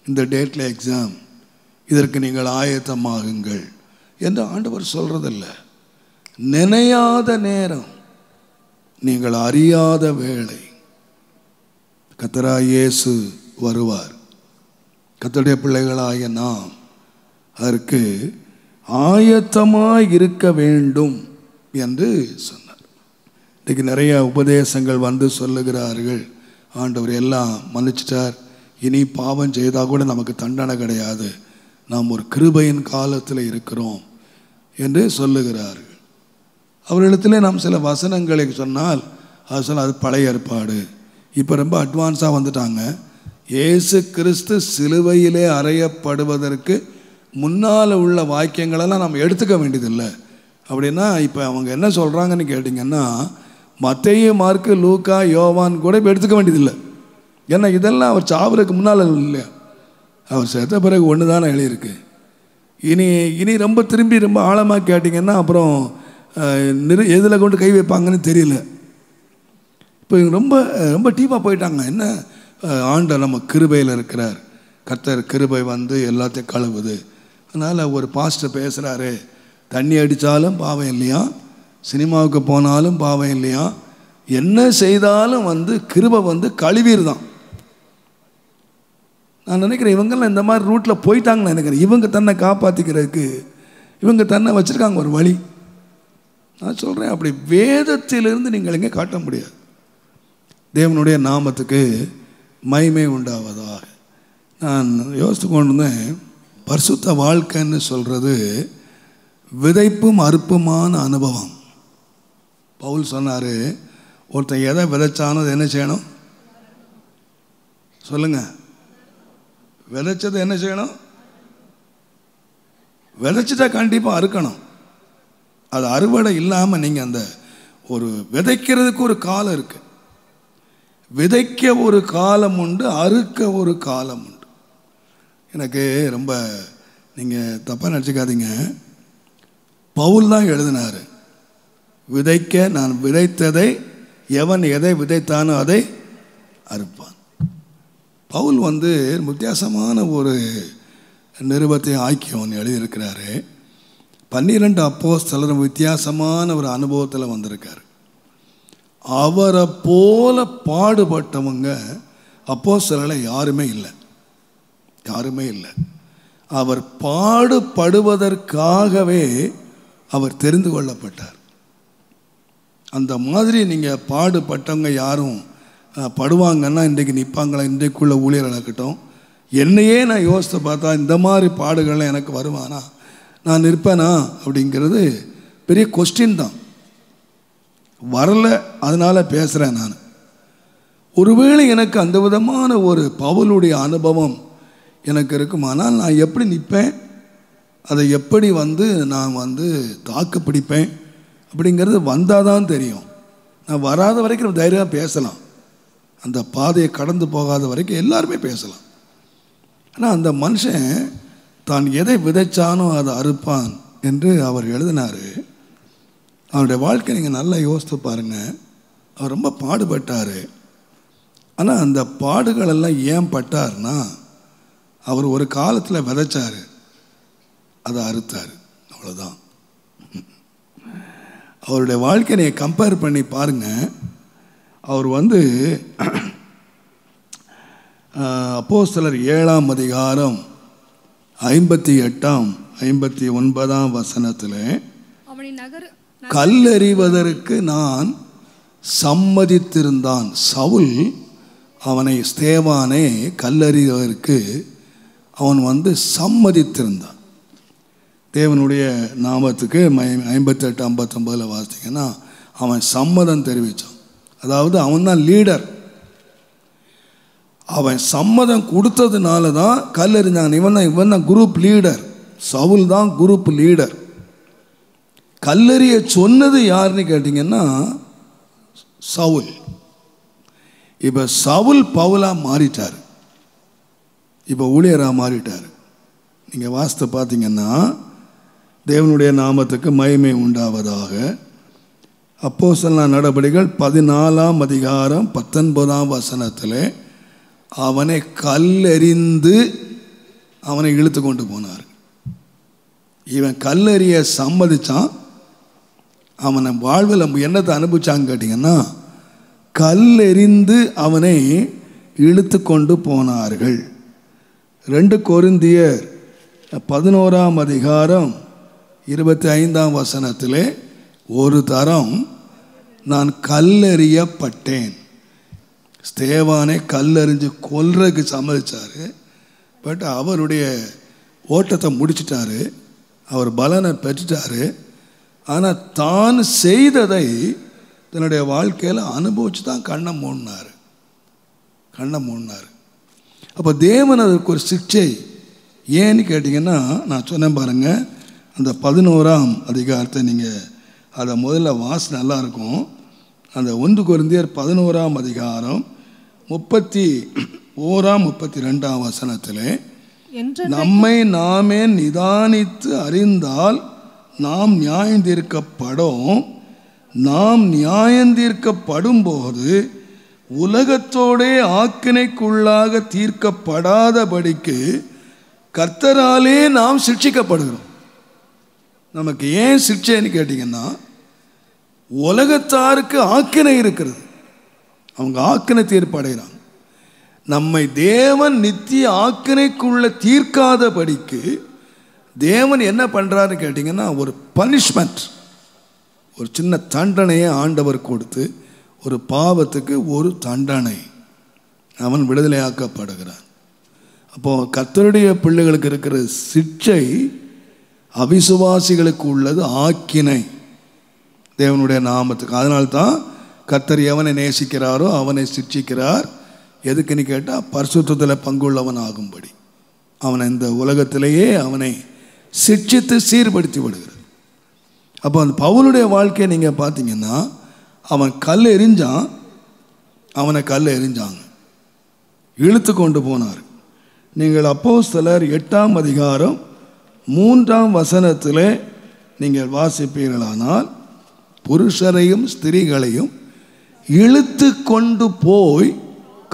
இந்த டேட்டில் எக்ஸாம், இதற்கு நீங்கள் ஆயத்தமாகுங்கள் என்று ஆண்டவர் சொல்கிறதில்ல. நினையாத நேரம், நீங்கள் அறியாத வேளை, கர்த்தராகிய இயேசு வருவார். கர்த்தருடைய பிள்ளைகளாகிய நாம் அதற்கு ஆயத்தமாக இருக்க வேண்டும் என்று சொன்னார். இன்றைக்கு நிறைய உபதேசங்கள் வந்து சொல்லுகிறார்கள், ஆண்டவர் எல்லாம் மன்னிச்சிட்டார், இனி பாவம் செய்தால் கூட நமக்கு தண்டனை கிடையாது, நாம் ஒரு கிருபையின் காலத்தில் இருக்கிறோம் என்று சொல்லுகிறார்கள். அவர்களிடத்தில் நாம் சில வசனங்களை சொன்னால் அது பழைய ஏற்பாடு, இப்போ ரொம்ப அட்வான்ஸாக வந்துட்டாங்க. இயேசு கிறிஸ்து சிலுவையிலே அறையப்படுவதற்கு முன்னால் உள்ள வாக்கியங்களெல்லாம் நம்ம எடுத்துக்க வேண்டியதில்லை. அப்படின்னா இப்போ அவங்க என்ன சொல்கிறாங்கன்னு கேட்டிங்கன்னா, மத்தேயு, மார்க்கு, லூக்கா, யோவான் கூட இப்போ எடுத்துக்க வேண்டியதில்லை. ஏன்னா இதெல்லாம் அவர் சாவருக்கு முன்னால் இல்லையா, அவர் செத்த பிறகு ஒன்று தானே எழுதியிருக்கு. இனி ரொம்ப திரும்பி ரொம்ப ஆழமாக கேட்டிங்கன்னா அப்புறம் எதில் கொண்டு கை வைப்பாங்கன்னு தெரியல. இப்போ ரொம்ப ரொம்ப டீப்பாக போயிட்டாங்க. என்ன, ஆண்டவர் நம்ம கிருபையில் இருக்கிறார், கர்த்தர் கிருபை வந்து எல்லாத்தையும் கழுவுது. அதனால் ஒரு பாஸ்டர் பேசுகிறாரு, தண்ணி அடித்தாலும் பாவம் இல்லையா, சினிமாவுக்கு போனாலும் பாவம் இல்லையா, என்ன செய்தாலும் வந்து கிருபை வந்து கழுவீர் தான். நான் நினைக்கிறேன் இவங்கெல்லாம் இந்த மாதிரி ரூட்டில் போயிட்டாங்கன்னு நினைக்கிறேன். இவங்க தன்னை காப்பாற்றிக்கிறதுக்கு இவங்க தன்னை வச்சுருக்காங்க ஒரு வழி. நான் சொல்கிறேன், அப்படி வேதத்திலிருந்து நீங்கள் எங்கே காட்ட முடியாது. தேவனுடைய நாமத்துக்கு மகிமை உண்டாவதாக. நான் யோசித்து கொண்டு இருந்தேன், பரிசுத்த வாழ்க்கைன்னு சொல்கிறது விதைப்பும் அறுப்புமான அனுபவம். பவுல் சொன்னார், ஒருத்தன் எதை விதைச்சானோ அதை என்ன செய்யணும் சொல்லுங்க, விதைச்சதை என்ன செய்யணும், விதைச்சிட்டா கண்டிப்பாக அறுக்கணும். அது அறுவடை இல்லாமல் நீங்கள் அந்த ஒரு விதைக்கிறதுக்கு ஒரு காலம் இருக்குது. விதைக்க ஒரு காலம் உண்டு, அறுக்க ஒரு காலம் உண்டு. எனக்கு ரொம்ப, நீங்கள் தப்பாக நினச்சிக்காதீங்க, பவுல் தான் எழுதினார், விதைக்க நான் விதைத்ததை எவன் எதை விதைத்தானோ அதை அறுப்பான். பவுல் வந்து வித்தியாசமான ஒரு நிருபத்தை ஆக்கியவன் எழுதியிருக்கிறாரு. 12 அப்போஸ்தலரும் வித்தியாசமான ஒரு அனுபவத்தில் வந்திருக்காரு. அவரை போல பாடுபட்டவங்க அப்போஸ்தலர்கள் யாருமே இல்லை. அவர் பாடுபடுவதற்காகவே அவர் தெரிந்து கொள்ளப்பட்டார். அந்த மாதிரி நீங்கள் பாடுபட்டவங்க யாரும் படுவாங்கன்னா இன்றைக்கு நிற்பாங்களா? இன்றைக்குள்ள ஊழியர்கள் இருக்கட்டும், என்னையே நான் யோசித்து பார்த்தா இந்த மாதிரி பாடுகள்லாம் எனக்கு வருவானா, நான் நிற்பேனா அப்படிங்கிறது பெரிய கொஸ்டின் தான். வரல, அதனால் பேசுகிறேன் நான். ஒருவேளை எனக்கு அந்த விதமான ஒரு பவுலுடைய அனுபவம் எனக்கு இருக்குமானால் நான் எப்படி நிற்பேன், அதை எப்படி வந்து நான் வந்து தாக்கு பிடிப்பேன் அப்படிங்கிறது வந்தால் தான் தெரியும். நான் வராத வரைக்கும் தைரியமாக பேசலாம், அந்த பாதையை கடந்து போகாத வரைக்கும் எல்லாருமே பேசலாம். ஆனால் அந்த மனுஷன் தான் எதை விதைச்சானோ அதை அறுப்பான் என்று அவர் எழுதினார். அவருடைய வாழ்க்கை நீங்கள் நல்லா யோசித்து பாருங்கள். அவர் ரொம்ப பாடுபட்டார். ஆனால் அந்த பாடுகளெல்லாம் ஏன் பட்டார்னா, அவர் ஒரு காலத்தில் விதைச்சார், அதை அறுத்தார், அவ்வளோதான். அவருடைய வாழ்க்கையை நீங்கள் கம்பேர் பண்ணி பாருங்கள். அவர் வந்து அப்போஸ்தலர் 7ஆம் அதிகாரம் 58 59 வசனத்தில் கல்லெறிவதற்கு நான் சம்மதித்திருந்தான். சவுல் அவனை ஸ்தேவானை கல்லெறிவதற்கு அவன் வந்து சம்மதித்திருந்தான். தேவனுடைய நாமத்துக்கு 58 59 வாசித்தீங்கன்னா அவன் சம்மதம் தெரிவித்தான். அதாவது அவன் தான் லீடர். அவன் சம்மதம் கொடுத்ததுனால தான் கல்லெறிஞ்சாங்க. இவன் தான் குரூப் லீடர். சவுல் தான் குரூப் லீடர். கல்லெறிய சொன்னது யாருன்னு கேட்டிங்கன்னா சவுல். இப்போ சவுல் பவுலாக மாறிட்டார். இப்போ ஊழியராக மாறிட்டார். நீங்கள் வாசித்து பார்த்தீங்கன்னா தேவனுடைய நாமத்துக்கு மகிமை உண்டாவதாக. அப்போஸ்தலர் நடபடிகள் 14ஆம் அதிகாரம் 19ஆம் வசனத்தில் அவனை கல்லெறிந்து அவனை இழுத்து கொண்டு போனார். இவன் கல்லெறிய சம்மதிச்சான். அவனை வாழ்வில் என்னத்தை அனுபவிச்சான்னு கேட்டிங்கன்னா கல்லெறிந்து அவனை இழுத்து கொண்டு போனார்கள். 2 கொரிந்தியர் 11ஆம் அதிகாரம் 25ஆம் வசனத்திலே ஒரு தரம் நான் கல்லெறியப்பட்டேன். ஸ்தேவானை கல்லெறிஞ்சு கொல்றதுக்கு சம்மதிச்சார். பட் அவருடைய ஓட்டத்தை முடிச்சிட்டாரு. அவர் பலனை பெற்றுட்டார். ஆனால் தான் செய்ததை தன்னுடைய வாழ்க்கையில் அனுபவித்து தான் கண்ணை மூடினார். அப்போ தேவன் அதற்கு ஒரு சிக்ஷை ஏன்னு கேட்டிங்கன்னா நான் சொன்னேன் பாருங்கள். அந்த 11ஆம் அதிகாரத்தை நீங்கள் அதை முதல்ல வாசி நல்லாயிருக்கும். அந்த 1 கொரிந்தியர் 11ஆம் அதிகாரம் 31 32 வசனத்தில் நம்மை நாமே நிதானித்து அறிந்தால் நாம் நியாயந்தீர்க்கப்படும். நாம் நியாயந்தீர்க்கப்படும் போது உலகத்தோடே ஆக்கினைக்குள்ளாக தீர்க்கப்படாதபடிக்கு கர்த்தராலே நாம் சிக்ஷிக்கப்படுகிறோம். நமக்கு ஏன் சிக்ஷைன்னு கேட்டிங்கன்னா உலகத்தாருக்கு ஆக்கினை இருக்கிறது. அவங்க ஆக்கினை தீர்ப்படைகிறாங்க. நம்மை தேவன் நித்திய ஆக்கினைக்குள்ள தீர்க்காதபடிக்கு தேவன் என்ன பண்ணுறாருன்னு கேட்டிங்கன்னா ஒரு பனிஷ்மெண்ட், ஒரு சின்ன தண்டனையை ஆண்டவர் கொடுத்து ஒரு பாவத்துக்கு ஒரு தண்டனை அவன் விடுதலையாக்கப்படுகிறான். அப்போது கர்த்தருடைய பிள்ளைகளுக்கு இருக்கிற சிக்ஷை அவிசுவாசிகளுக்கு உள்ளது ஆக்கினை தேவனுடைய நாமத்துக்கு. அதனால்தான் கர்த்தர் எவனை நேசிக்கிறாரோ அவனை சிக்ஷிக்கிறார். எதுக்குன்னு கேட்டால் பரிசுத்தத்தில் பங்குள்ளவன் ஆகும்படி அவனை இந்த உலகத்திலேயே அவனை சிக்ஷித்து சீர்படுத்தி விடுகிறார். அப்போ அந்த பவுலுடைய வாழ்க்கையை நீங்கள் பார்த்தீங்கன்னா அவன் கல் எறிஞ்சான். அவனை கல் எறிஞ்சாங்க, இழுத்து கொண்டு போனார். நீங்கள் அப்போஸ்தலர் 8ஆம் அதிகாரம் 3ஆம் வசனத்தில் நீங்கள் வாசிப்பீர்களானால் புருஷரையும் ஸ்திரீகளையும் இழுத்து கொண்டு போய்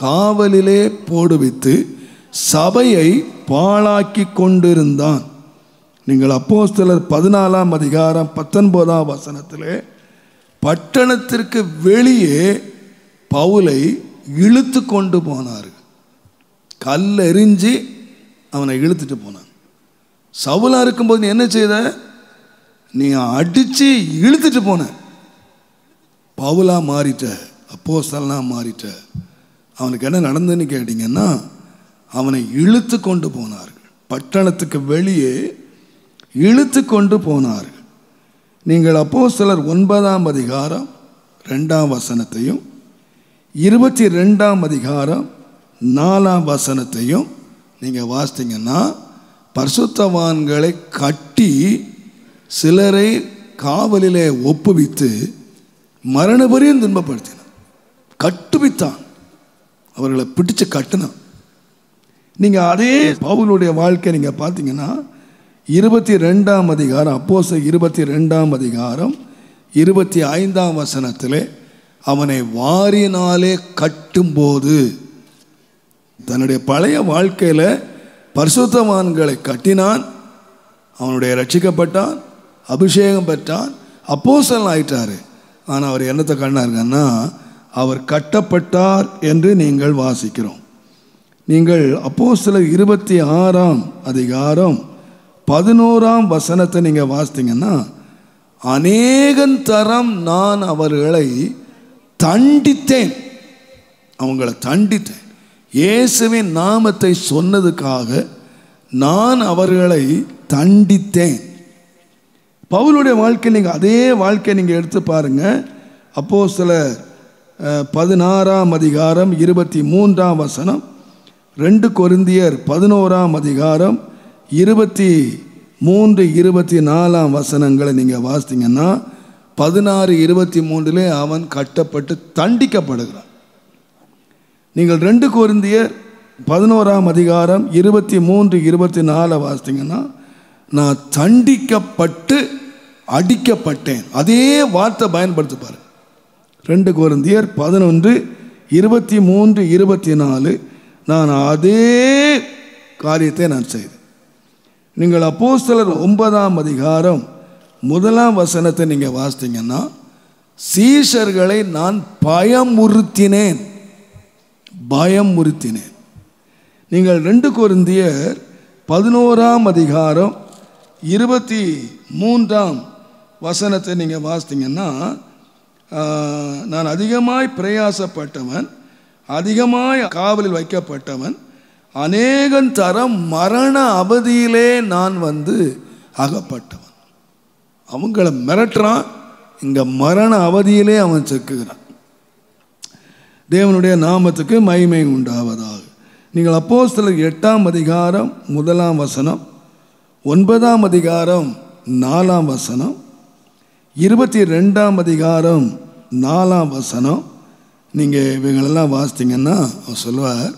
காவலிலே போடுவித்து சபையை பாழாக்கி கொண்டிருந்தான். நீங்கள் அப்போஸ்தலர் 14ஆம் அதிகாரம் 19ஆம் வசனத்தில் பட்டணத்திற்கு வெளியே பவுலை இழுத்து கொண்டு போனார். கல்லெறிஞ்சி அவனை இழுத்துட்டு போனான். சவுலா இருக்கும்போது நீ என்ன செய்த? நீ அடித்து இழுத்துட்டு போன. பவுலா மாறிட்ட, அப்போஸ்தலனா மாறிட்ட. அவனுக்கு என்ன நடந்ததுன்னு கேட்டிங்கன்னா அவனை இழுத்து கொண்டு போனார்கள். பட்டணத்துக்கு வெளியே இழுத்து கொண்டு போனார்கள். நீங்கள் அப்போஸ்தலர் 9ஆம் அதிகாரம் 2ஆம் வசனத்தையும் 22ஆம் அதிகாரம் 4ஆம் வசனத்தையும் நீங்கள் வாசித்தீங்கன்னா பரிசுத்தவான்களை கட்டி சிலரை காவலிலே ஒப்புவித்து மரணபரியும் துன்பப்படுத்தினான். கட்டுவித்தான், அவர்களை பிடிச்சு கட்டினான். நீங்கள் அதே பவுலுடைய வாழ்க்கை நீங்கள் பார்த்தீங்கன்னா 22ஆம் அதிகாரம் அப்போஸ்தலர் 22ஆம் அதிகாரம் 25ஆம் வசனத்தில் அவனை வாரினாலே கட்டும்போது தன்னுடைய பழைய வாழ்க்கையில் பரிசுத்தவான்களை கட்டினான். அவனுடைய ரட்சிக்கப்பட்டான், அபிஷேகம் பெற்றான். அப்போஸ்தலன் ஆயிட்டாரு. ஆனால் அவர் என்னத்தை கண்டாருங்கன்னா, அவர் கட்டப்பட்டார் என்று நீங்கள் வாசிக்கிறோம். நீங்கள் அப்போஸ்தலர் 26ஆம் அதிகாரம் 11ஆம் வசனத்தை நீங்கள் வாசித்தீங்கன்னா, அநேகன் தரம் நான் அவர்களை தண்டித்தேன். அவங்கள தண்டித்தேன். இயேசுவின் நாமத்தை சொன்னதுக்காக நான் அவர்களை தண்டித்தேன். பவுலுடைய வாழ்க்கை நீங்கள் அதே வாழ்க்கையை நீங்கள் எடுத்து பாருங்க. அப்போஸ்தலர் 16ஆம் அதிகாரம் 23ஆம் வசனம், 2 கொரிந்தியர் 11ஆம் அதிகாரம் 23, 24ஆம் வசனங்களை நீங்கள் வாசித்தீங்கன்னா 16, 23 அவன் கட்டப்பட்டு தண்டிக்கப்படுகிறான். நீங்கள் 2 கொரிந்தியர் 11ஆம் அதிகாரம் 23, 24 வாசித்தீங்கன்னா, நான் தண்டிக்கப்பட்டு அடிக்கப்பட்டேன். அதே வார்த்தை பயன்படுத்தி பாருங்க. 2 கொரிந்தியர் 11, 23, 24 நான் அதே காரியத்தை நான் செய்தேன். நீங்கள் அப்போஸ்தலர் 9ஆம் அதிகாரம் 1ஆம் வசனத்தை நீங்கள் வாசித்தீங்கன்னா, சீஷர்களை நான் பயமுறுத்தினேன். நீங்கள் 2 கொரிந்தியர் 11ஆம் அதிகாரம் 23ஆம் வசனத்தை நீங்கள் வாசித்தீங்கன்னா, நான் அதிகமாய் பிரயாசப்பட்டவன், அதிகமாய் காவலில் வைக்கப்பட்டவன், அநேகன் தரம் மரண அவதியிலே நான் வந்து அகப்பட்டவன். அவங்கள மிரட்டுறான், இங்கே மரண அவதியிலே அவன் செக்குகிறான். தேவனுடைய நாமத்துக்கு மகிமை உண்டாவதாக. நீங்கள் அப்போஸ்தலர் 8ஆம் அதிகாரம் 1ஆம் வசனம், 9ஆம் அதிகாரம் 4ஆம் வசனம், 22ஆம் அதிகாரம் 4ஆம் வசனம் நீங்கள் இவைகளெல்லாம் வாசித்தீங்கன்னா அவர் சொல்லுவார்,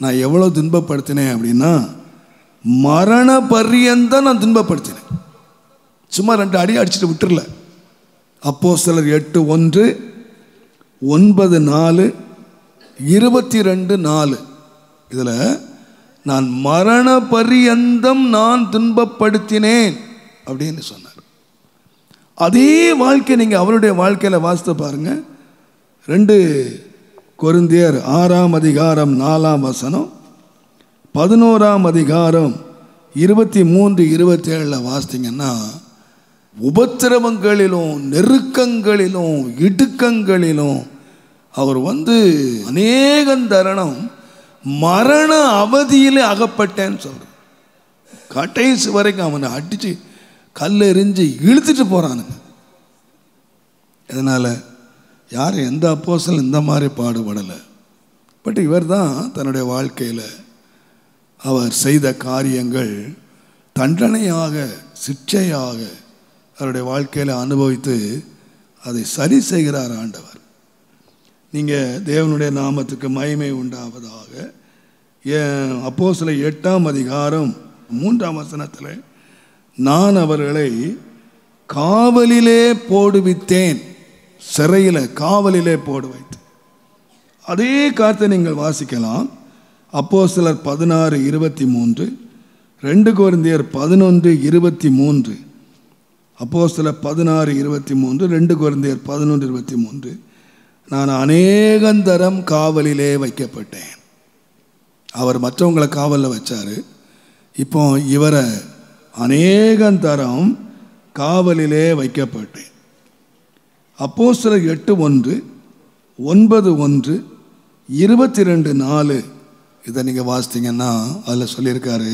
நான் எவ்வளோ துன்பப்படுத்தினேன் அப்படின்னா, மரண பரியந்தம் நான் துன்பப்படுத்தினேன். சும்மா 2 அடி அடிச்சுட்டு விட்டுறல. அப்போஸ்தலர் 8:1, 9:4, 22:4 இதில் நான் மரண பரியந்தம் நான் துன்பப்படுத்தினேன் அப்படின்னு சொன்னார். அதே வாழ்க்கை நீங்கள் அவருடைய வாழ்க்கையில் வாசித்து பாருங்க. 2 கொரிந்தியர் 6ஆம் அதிகாரம் 4ஆம் வசனம், 11ஆம் அதிகாரம் 23, 27 வாசித்தீங்கன்னா, உபத்திரவங்களிலும் நெருக்கங்களிலும் இடுக்கங்களிலும் அவர் வந்து அநேகந்தரணம் மரண அவதியிலே அகப்பட்டேன்னு சொல்கிறார். கடைசி வரைக்கும் அவனை அடித்து கல்லெறிஞ்சு இழுத்துட்டு போகிறானுங்க. இதனால் யாரும் எந்த அப்போஸ்தலனும் இந்த மாதிரி பாடுபடலை. பட் இவர் தான் தன்னுடைய வாழ்க்கையில் அவர் செய்த காரியங்கள் தண்டனையாக, சிக்ஷையாக அவருடைய வாழ்க்கையில் அனுபவித்து அதை சரி செய்கிறார் ஆண்டவர். நீங்கள் தேவனுடைய நாமத்துக்கு மகிமை உண்டாவதாக. அப்போஸ்தலர் 8ஆம் அதிகாரம் 3ஆம் வசனத்தில், நான் அவர்களை காவலிலே போடுவித்தேன், சிறையில் காவலிலே போடு வைத்தேன். அதே காரியத்தை நீங்கள் வாசிக்கலாம். அப்போஸ்தலர் 16, 23, 2 கொரிந்தியர் 11, 23, அப்போஸ்தலர் 16, 23, 2 கொரிந்தியர் 11, 23 நான் அநேகந்தரம் காவலிலே வைக்கப்பட்டேன். அவர் மற்றவங்களை காவலில் வச்சார். இப்போ இவரை அநேகந்தரம் காவலிலே வைக்கப்பட்டேன். அப்போஸ்தலர் 8:1, 9:1, 22:4 இதை நீங்கள் வாசித்தீங்கன்னா அதில் சொல்லியிருக்காரு,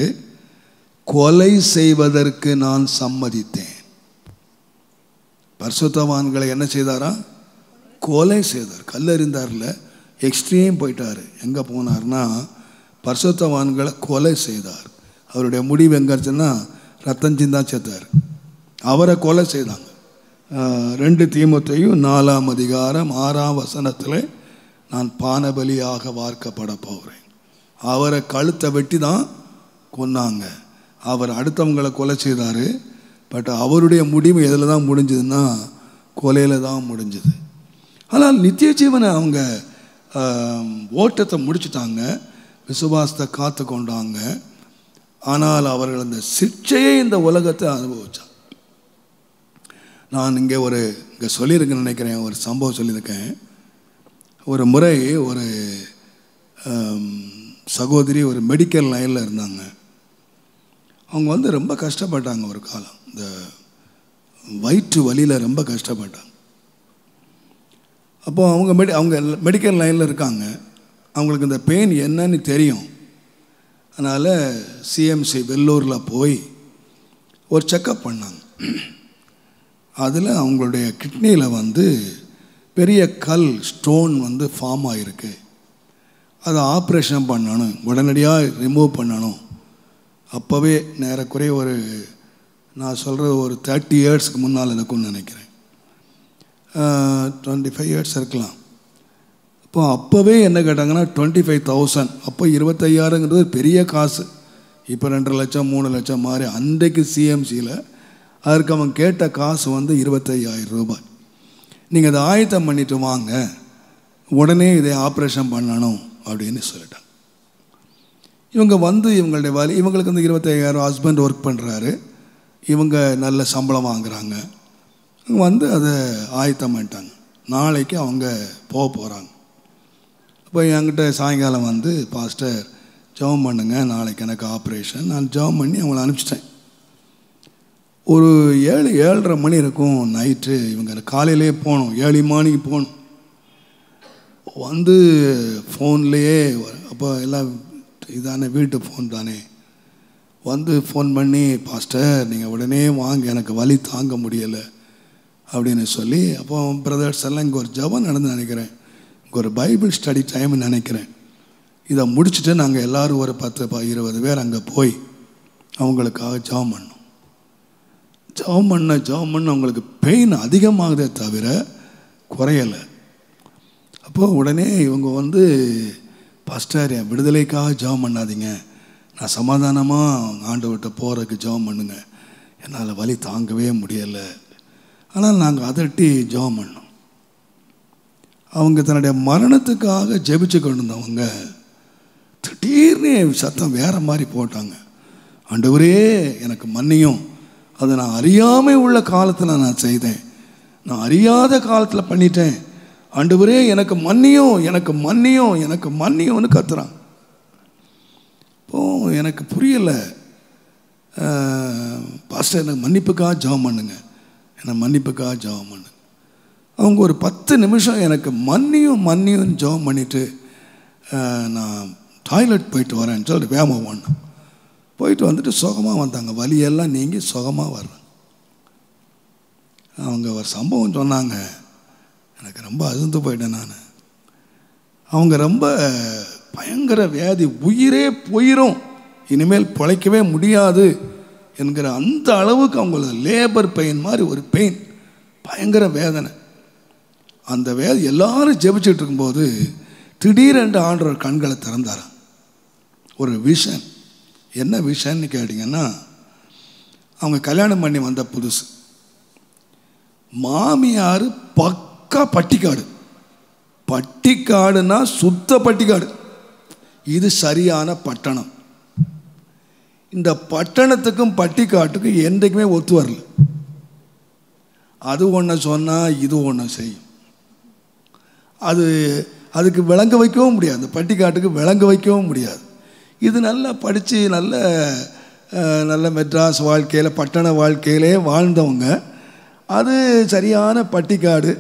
கொலை செய்வதற்கு நான் சம்மதித்தேன். பரிசுத்தவான்களை என்ன செய்தாரா? கொலை செய்தார். கல்லறிந்தார்ல, எக்ஸ்ட்ரீம் போயிட்டார். எங்கே போனார்னா பரிசுத்தவான்களை கொலை செய்தார். அவருடைய முடிவு எங்கே இருந்துச்சுன்னா ரத்தம் சிந்தா செத்தார். அவரை கொலை செய்தாங்க. 2 தீமோத்தேயு 4ஆம் அதிகாரம் 6ஆம் வசனத்தில், நான் பானபலியாக வார்க்கப்பட போகிறேன். அவரை கழுத்தை வெட்டி தான் கொன்னாங்க. அவர் அடுத்தவங்களை கொலை செய்தார். பட் அவருடைய முடிவு எதில் தான் முடிஞ்சதுன்னா கொலையில் தான் முடிஞ்சது. ஆனால் நித்திய ஜீவனை அவங்க ஓட்டத்தை முடிச்சுட்டாங்க, விசுவாசத்தை காத்து கொண்டாங்க. ஆனால் அவர்கள் அந்த சிக்ஷையை இந்த உலகத்தை அனுபவிச்சாங்க. நான் இங்கே சொல்லியிருக்கேன்னு நினைக்கிறேன், ஒரு சம்பவம் சொல்லியிருக்கேன். ஒரு முறை ஒரு சகோதரி ஒரு மெடிக்கல் லைனில் இருந்தாங்க. அவங்க ரொம்ப கஷ்டப்பட்டாங்க. ஒரு காலம் இந்த வயிற்று வலியில் ரொம்ப கஷ்டப்பட்டாங்க. அப்போது அவங்க மெடிக்கல் லைனில் இருக்காங்க. அவங்களுக்கு இந்த பெயின் என்னன்னு தெரியும். அதனால் சிஎம்சி வெள்ளூரில் போய் ஒரு செக்கப் பண்ணாங்க. அதில் அவங்களுடைய கிட்னியில் பெரிய கல் ஸ்டோன் ஃபார்ம் ஆகிருக்கு. அதை ஆப்ரேஷன் பண்ணணும், உடனடியாக ரிமூவ் பண்ணணும். அப்போவே நேரக்குறைய நான் சொல்கிறது ஒரு 30 இயர்ஸ்க்கு முன்னால் இருக்கும்னு நினைக்கிறேன், 25 இயர்ஸ் இருக்கலாம். அப்போவே என்ன கேட்டாங்கன்னா 25,000. அப்போ 25,000ங்கிறது பெரிய காசு. இப்போ 2 லட்சம் 3 லட்சம் மாதிரி. அன்றைக்கு சிஎம்சியில் அதற்கு அவங்க கேட்ட காசு 25,000 ரூபாய். நீங்கள் அதை ஆயத்தம் பண்ணிட்டு வாங்க, உடனே இதை ஆப்ரேஷன் பண்ணணும் அப்படின்னு சொல்லிட்டாங்க. இவங்க இவங்களுடைய வலி, இவங்களுக்கு 25,000, ஹஸ்பண்ட் ஒர்க் பண்ணுறாரு, இவங்க நல்ல சம்பளம் வாங்குகிறாங்க. அதை ஆயத்தம் பண்ணிட்டாங்க. நாளைக்கு அவங்க போக போகிறாங்க. அப்போ என்கிட்ட சாயங்காலம் பாஸ்டர் ஜெபம் பண்ணுங்க, நாளைக்கு எனக்கு ஆப்ரேஷன். நான் ஜெபம் பண்ணி அவங்கள அனுப்பிச்சிட்டேன். ஒரு 7-7:30 மணி இருக்கும் நைட்டு. இவங்க காலையிலே போகணும், 7 மணிக்கு போகணும். ஃபோன்லேயே அப்போ எல்லாம் இதானே, வீட்டு ஃபோன் தானே, ஃபோன் பண்ணி பாஸ்டர் நீங்கள் உடனே வாங்க, எனக்கு வலி தாங்க முடியலை அப்படின்னு சொல்லி. அப்போ பிரதர்ஸ் எல்லாம் இங்கே ஒரு ஜெபம் நடந்து நினைக்கிறேன், இங்கே ஒரு பைபிள் ஸ்டடி டைம்னு நினைக்கிறேன். இதை முடிச்சுட்டு நாங்கள் எல்லோரும் ஒரு 10-20 பேர் அங்கே போய் அவங்களுக்காக ஜெபம் பண்ணோம். ஜெபம் பண்ண அவங்களுக்கு பெயின் அதிகமாகுதே தவிர குறையலை. அப்போது உடனே இவங்க பாஸ்டர் என் விடுதலைக்காக ஜெபம் பண்ணாதீங்க, நான் சமாதானமாக ஆண்டவர்கிட்ட போகிறதுக்கு ஜெபம் பண்ணுங்க, என்னால் வலி தாங்கவே முடியலை. ஆனால் நாங்கள் அதட்டி ஜெபம் பண்ணோம். அவங்க தன்னுடைய மரணத்துக்காக ஜெபிச்சு கொண்டு இருந்தவங்க திடீர்னு சத்தம் வேறு மாதிரி போட்டாங்க. ஆண்டவரே எனக்கு மன்னியும், அதை நான் அறியாமல் உள்ள காலத்தில் நான் செய்தேன், நான் அறியாத காலத்தில் பண்ணிட்டேன், ஆண்டவரே எனக்கு மன்னியும், எனக்கு மன்னியும், எனக்கு மன்னியும்னு கத்துறாங்க. இப்போது எனக்கு புரியலை, பாஸ்டர் எனக்கு மன்னிப்புக்காக ஜெபம் பண்ணுங்க, என்னை மன்னிப்புக்காக ஜெபம் பண்ணுங்க. அவங்க ஒரு 10 நிமிஷம் எனக்கு மன்னியும் ஜெபம் பண்ணிவிட்டு நான் டாய்லெட் போயிட்டு வரேன்னு சொல்லிட்டு வேகமாக பண்ணேன். போயிட்டு சுகமாக வந்தாங்க, வலியெல்லாம் நீங்கி சுகமாக வர்றேன். அவங்க ஒரு சம்பவம் சொன்னாங்க, எனக்கு ரொம்ப அதிர்ந்து போயிட்டேன் நான். அவங்க ரொம்ப பயங்கர வியாதி, உயிரே போயிடும், இனிமேல் பிழைக்கவே முடியாது என்கிற அந்த அளவுக்கு அவங்கள லேபர் பெயின் மாதிரி ஒரு பெயின், பயங்கர வேதனை. அந்த வேதனை எல்லாரும் ஜெபிச்சுட்டு இருக்கும்போது திடீரென்று ஆண்டவர் கண்களை திறந்தாராம். ஒரு விஷன். என்ன விஷன்னு கேட்டிங்கன்னா, அவங்க கல்யாணம் பண்ணி வந்த புதுசு, மாமியார் பக்கா பட்டிக்காடு. பட்டிக்காடுனா சுத்த பட்டிக்காடு. இது சரியான பட்டணம். இந்த பட்டணத்துக்கும் பட்டிக்காட்டுக்கும் என்றைக்குமே ஒத்து வரல. அது ஒன்று சொன்னால் இது ஒன்று செய்யும். அதுக்கு விளங்க வைக்கவும் முடியாது, அந்த பட்டிக்காட்டுக்கு விளங்க வைக்கவும் முடியாது. இது நல்லா படித்து நல்ல மெட்ராஸ் வாழ்க்கையில் பட்டண வாழ்க்கையிலே வாழ்ந்தவங்க. அது சரியான பட்டிக்காடு.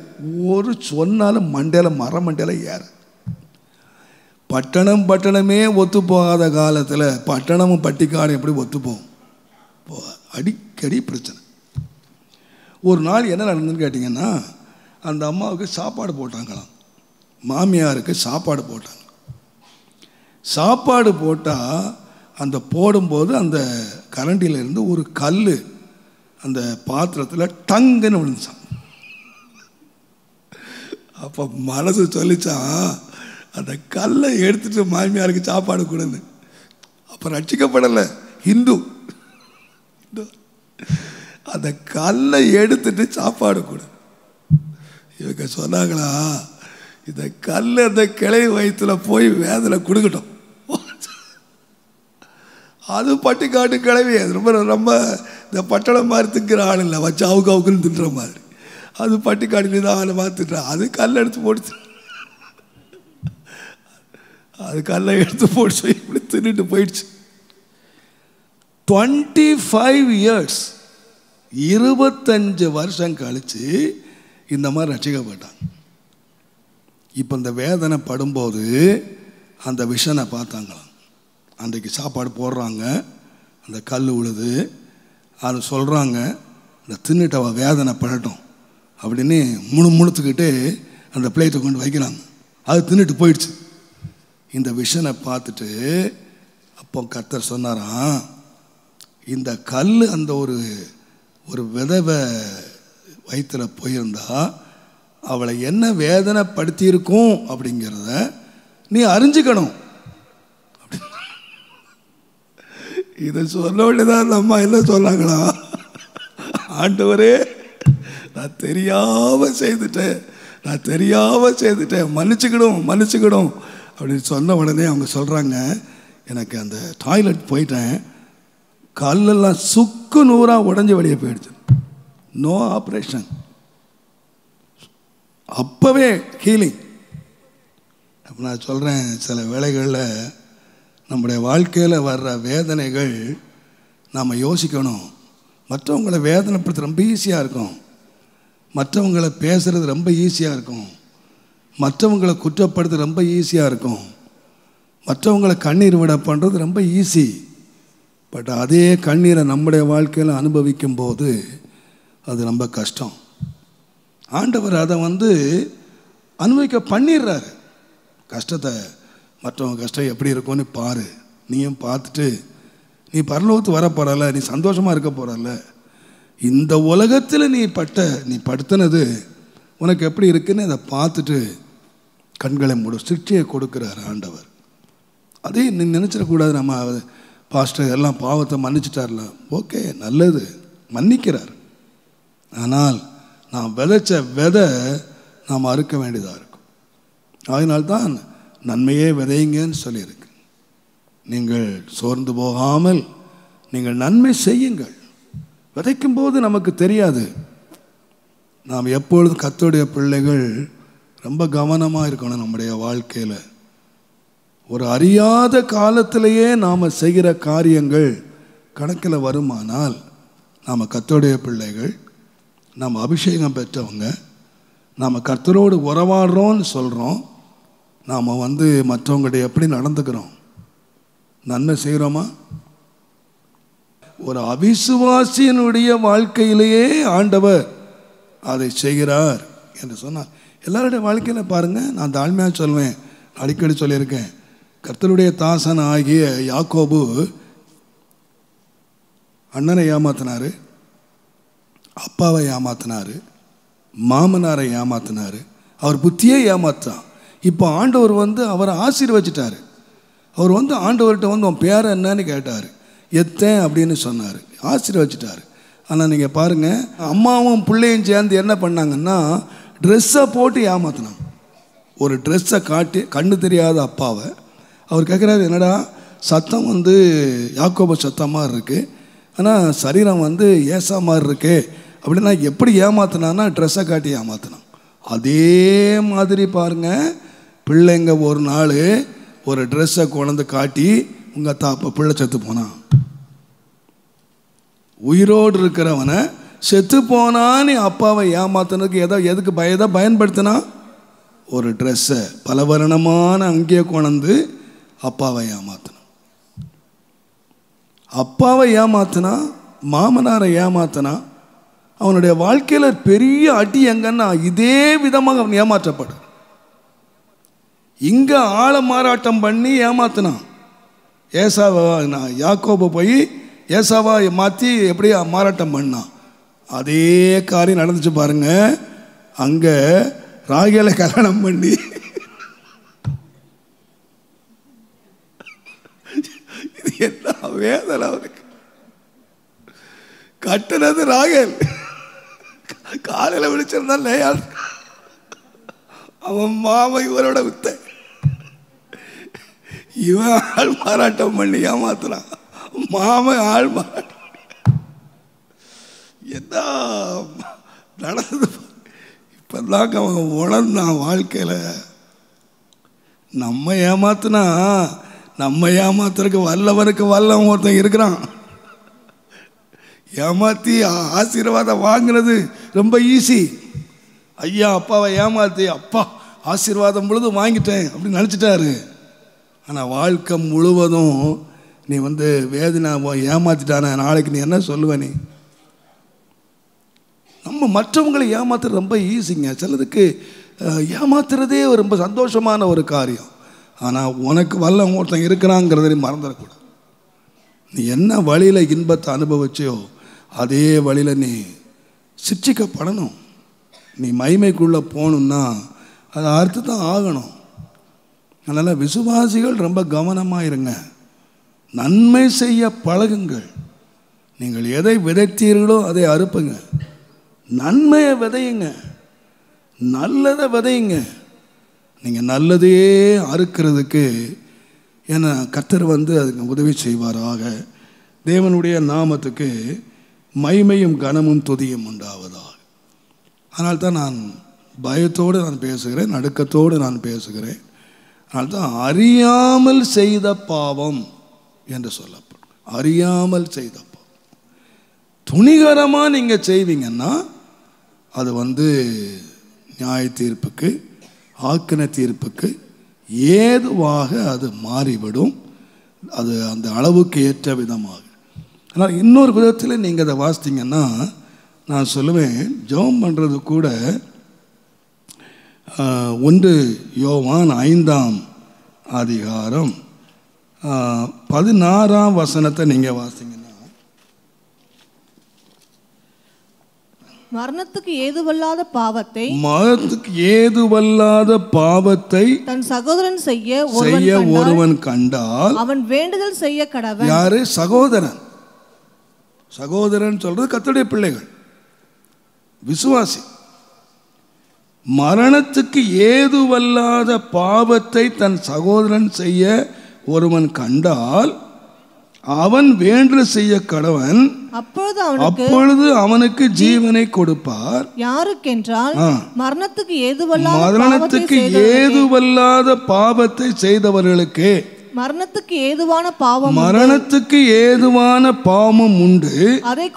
ஒரு சொன்னாலும் மண்டையில் ஏற. பட்டணமே ஒத்து போகாத காலத்தில் பட்டணமும் பட்டிக்காடும் எப்படி ஒத்து போகும்? அடிக்கடி பிரச்சனை. ஒரு நாள் என்ன நடந்ததுன்னு கேட்டிங்கன்னா, அந்த அம்மாவுக்கு சாப்பாடு போட்டாங்களாம், மாமியாருக்கு சாப்பாடு போட்டாங்க. சாப்பாடு போட்டால் அந்த போடும்போது அந்த கரண்டியிலேருந்து ஒரு கல் அந்த பாத்திரத்தில் டங்குன்னு விழுந்துச்சான். அப்போ மனசு சொல்லிச்சான், அந்த கல்லை எடுத்துட்டு மாமியாருக்கு சாப்பாடு கொடுன்னு. அப்போ ரட்சிக்கப்படலை, ஹிந்து. அந்த கல்லை எடுத்துட்டு சாப்பாடு கொடு. இவங்க சொன்னாங்களா, இந்த கல் அந்த கிளை வயிற்றுல போய் வேதனை கொடுக்கட்டும். அது பட்டிக்காட்டு கிளவி, அது ரொம்ப ரொம்ப இந்த பட்டணம் மாதிரி திங்கிற ஆள் இல்லை, வச்சு அவுக்குன்னு திட்டுற மாதிரி. அது பட்டிக்காடியில் தான் ஆளை பார்த்துட்டா, அது கல்லை எடுத்து போட்டு, அது கல்லை எடுத்து போட்டு இப்படி தின்னுட்டு போயிடுச்சு. 25 years 25 வருஷம் கழித்து இந்த மாதிரி ரட்சிக்கப்பட்டாங்க. இப்போ இந்த வேதனை படும்போது அந்த விஷனை பார்த்தாங்களாம். அன்றைக்கு சாப்பாடு போடுறாங்க, அந்த கல் உழுது, அது சொல்கிறாங்க இந்த தின்னுட்டவ வேதனை படட்டும் அப்படின்னு முணுத்துக்கிட்டு அந்த பிளேட்டை கொண்டு வைக்கிறாங்க. அது தின்னுட்டு போயிடுச்சு. இந்த விஷனை பார்த்துட்டு அப்போ கர்த்தர் சொன்னாராம், இந்த கல் அந்த ஒரு விதவை வயிற்றில் போயிருந்தா அவளை என்ன வேதனைப்படுத்தியிருக்கும் அப்படிங்கிறத நீ அறிஞ்சுக்கணும். இதை சொல்ல வேண்டியதான் அம்மா என்ன சொன்னாங்களா, ஆண்டவரே நான் தெரியாமல் செய்துட்டேன் மன்னிச்சுக்கிடும் அப்படின்னு சொன்ன உடனே அவங்க சொல்கிறாங்க, எனக்கு அந்த டாய்லெட் போயிட்டேன், கல்லெல்லாம் சுக்கு நூறாக உடஞ்சி வெளியே போயிடுச்சு, நோ ஆப்ரேஷன், அப்போவே ஹீலிங். அப்போ நான் சொல்கிறேன், சில வேளைகளில் நம்முடைய வாழ்க்கையில் வர்ற வேதனைகள் நாம் யோசிக்கணும். மற்றவங்களை வேதனைப்படுத்த ரொம்ப ஈஸியாக இருக்கும், மற்றவங்களை பேசுகிறது ரொம்ப ஈஸியாக இருக்கும், மற்றவங்களை குற்றப்படுத்த ரொம்ப ஈஸியாக இருக்கும், மற்றவங்களை கண்ணீர் விட பண்ணுறது ரொம்ப ஈஸி. பட் அதே கண்ணீரை நம்முடைய வாழ்க்கையில் அனுபவிக்கும் போது அது ரொம்ப கஷ்டம். ஆண்டவர் அதை அனுபவிக்க பண்ணிடுறாரு. கஷ்டத்தை, மற்றவங்க கஷ்டம் எப்படி இருக்கும்னு பாரு, நீயும் பார்த்துட்டு நீ பரலோகத்துக்கு வர போகிறல்ல, நீ சந்தோஷமாக இருக்க போகிறல்ல, இந்த உலகத்தில் நீ படுத்தினது உனக்கு எப்படி இருக்குன்னு அதை பார்த்துட்டு கண்களை மூட சிக்ஷையை கொடுக்குறார் ஆண்டவர். அதே நீ நினச்சிடக்கூடாது, நம்ம பாஸ்டர் எல்லாம் பாவத்தை மன்னிச்சிட்டார்ல, ஓகே நல்லது, மன்னிக்கிறார். ஆனால் நாம் விதைச்ச விதை நாம் அறுக்க வேண்டியதாக இருக்கும். அதனால்தான் நன்மையே விதைங்கன்னு சொல்லியிருக்கு. நீங்கள் சோர்ந்து போகாமல் நீங்கள் நன்மை செய்யுங்கள். விதைக்கும் போது நமக்கு தெரியாது. நாம் எப்பொழுதும் கர்த்தருடைய பிள்ளைகள் ரொம்ப கவனமாக இருக்கணும். நம்முடைய வாழ்க்கையில் ஒரு அறியாத காலத்திலேயே நாம் செய்கிற காரியங்கள் கணக்கில் வருமானால் நாம் கர்த்தருடைய பிள்ளைகள், நாம் அபிஷேகம் பெற்றவங்க, நாம் கர்த்தரோடு உறவாடுறோன்னு சொல்கிறோம். நாம் மற்றவங்கள்ட்ட எப்படி நடந்துக்கிறோம், நன்மை செய்கிறோமா? ஒரு அவிசுவாசியினுடைய வாழ்க்கையிலேயே ஆண்டவர் அதை செய்கிறார் என்று சொன்னார். எல்லாருடைய வாழ்க்கையில் பாருங்கள், நான் தாழ்மையாக சொல்வேன், அடிக்கடி சொல்லியிருக்கேன், கர்த்தருடைய தாசன் ஆகிய யாக்கோபு அண்ணனை ஏமாத்தினார், அப்பாவை ஏமாத்தினார், மாமனாரை ஏமாத்தினார், அவர் புத்தியே ஏமாத்தான். இப்போ ஆண்டவர் அவரை ஆசீர்வச்சிட்டார். அவர் ஆண்டவர்கிட்ட உன் பேர் என்னன்னு கேட்டார், எத்தேன் அப்படின்னு சொன்னார், ஆசீர்வச்சிட்டார். ஆனால் நீங்கள் பாருங்கள், அம்மாவும் பிள்ளையும் சேர்ந்து என்ன பண்ணாங்கன்னா ட்ரெஸ்ஸை போட்டு ஏமாத்தினாங்க. ஒரு ட்ரெஸ்ஸை காட்டி கண்ணு தெரியாத அப்பாவை அவர் கேட்குறாரு, என்னடா சத்தம் யாக்கோபு சத்தம் மாதிரி இருக்குது, ஆனால் சரீரம் ஏசா மாதிரி இருக்கு அப்படின்னா எப்படி ஏமாத்தினான்னா ட்ரெஸ்ஸை காட்டி ஏமாத்தினான். அதே மாதிரி பாருங்கள், பிள்ளைங்க ஒரு நாள் ஒரு ட்ரெஸ்ஸை கொண்டு காட்டி உங்கள் தாப்ப பிள்ளை செத்து போனான். உயிரோடு இருக்கிறவனை செத்து போனான்னு அப்பாவை ஏமாத்தினதுக்கு எதுக்கு பயன்படுத்தினா, ஒரு ட்ரெஸ்ஸை பலவர்ணமான அங்கேயே கொண்டு அப்பாவை ஏமாத்தினான். அப்பாவை ஏமாத்தினா, மாமனாரை ஏமாத்தினா, அவனுடைய வாழ்க்கையில் பெரிய அடி எங்கன்னா இதே விதமாக அவன் ஏமாற்றப்படு. இங்கே ஆளை மாறாட்டம் பண்ணி ஏமாத்தினான். ஏசாவை யாக்கோபை போய் ஏசாவா மாற்றி எப்படி மாறாட்டம் பண்ணான். அதே காரியம் நடந்துச்சு பாருங்க. அங்கே ராகேலை கல்யாணம் பண்ணி இது என்ன வேதனை, அவனுக்கு கட்டுனது ராகேல். காலையில் விழிச்சிருந்தா அவன் மாமன் இவரோட வித்த, இவன் ஆள் மாறாட்டம் பண்ணி ஏமாத்துறான், மாமன் ஆள் மாறாட்டம். என்ன நடந்தது இப்போதாங்க அவங்க உணர்ந்தான். வாழ்க்கையில் நம்ம ஏமாத்துனா நம்ம ஏமாத்துறதுக்கு வல்லவனுக்கு வல்லவன் ஒருத்தன் இருக்கிறான். ஏமாற்றி ஆசீர்வாதம் வாங்குறது ரொம்ப ஈஸி. ஐயா அப்பாவை ஏமாற்றி அப்பா ஆசீர்வாதம் முழுதும் வாங்கிட்டேன் அப்படின்னு நினச்சிட்டாரு. ஆனால் வாழ்க்கை முழுவதும் நீ வேதனை ஏமாற்றிட்டான நாளைக்கு நீ என்ன சொல்லுவ? நீ நம்ம மற்றவங்களை ஏமாத்துறது ரொம்ப ஈஸிங்க. சிலருக்கு ஏமாத்துறதே ரொம்ப சந்தோஷமான ஒரு காரியம். ஆனால் உனக்கு வல்ல ஒருத்தன் இருக்கிறாங்கிறத நீ மறந்துடக்கூடாது. நீ என்ன வழியில் இன்பத்தை அனுபவிச்சியோ அதே வழியில் நீ சிட்சிக்கப்படணும். நீ மகிமைக்குள்ளே போகணுன்னா அது அர்த்தம் தான் ஆகணும். அதனால் விசுவாசிகள் ரொம்ப கவனமாக இருங்க. நன்மை செய்ய பழகுங்கள். நீங்கள் எதை விதைத்தீர்களோ அதை அறுப்புங்க. நன்மையை விதையுங்க, நல்லதை விதையுங்க. நீங்கள் நல்லதையே அறுக்கிறதுக்கு ஏன்னா கர்த்தர் அதுக்கு உதவி செய்வாராக. தேவனுடைய நாமத்துக்கு மகிமையும் கனமும் துதியும் உண்டாவதாக. அதனால் தான் நான் பயத்தோடு நான் பேசுகிறேன், நடுக்கத்தோடு நான் பேசுகிறேன். அதனால் தான் அறியாமல் செய்த பாவம் என்று சொல்லப்படும். அறியாமல் செய்த பாவம் துணிகரமாக நீங்கள் செய்வீங்கன்னா அது நியாய தீர்ப்புக்கு ஆக்கின தீர்ப்புக்கு ஏதுவாக அது மாறிவிடும். அது அந்த அளவுக்கு ஏற்ற விதமாக. ஆனால் இன்னொரு விதத்தில் நீங்கள் அதை வாசித்தீங்கன்னா நான் சொல்லுவேன், ஜெபம் பண்ணுறது கூட 1 யோவான் 5ஆம் அதிகாரம் 16ஆம் வசனத்தை நீங்கள் வாசிங்கன்னா, மரணத்துக்கு ஏதுவல்லாத பாவத்தை தன் சகோதரன் செய்ய ஒருவன் கண்டால் அவன் வேண்டுதல் செய்ய கடவன். யாரு? சகோதரன். சகோதரன் சொல்றது கர்த்தருடைய பிள்ளைகள், விசுவாசி. மரணத்துக்கு ஏதுவல்லாத பாவத்தை தன் சகோதரன் செய்ய ஒருவன் கண்டால் அவன் வேண்டுதல் செய்ய கடவன். அப்பொழுது அவனுக்கு ஜீவனை கொடுப்பார். யாருக்கென்றால் மரணத்துக்கு ஏதுவல்லாத பாவத்தை செய்தவர்களுக்கு. மரணத்துக்கு ஏதுவான பாவமும் உண்டு. அதை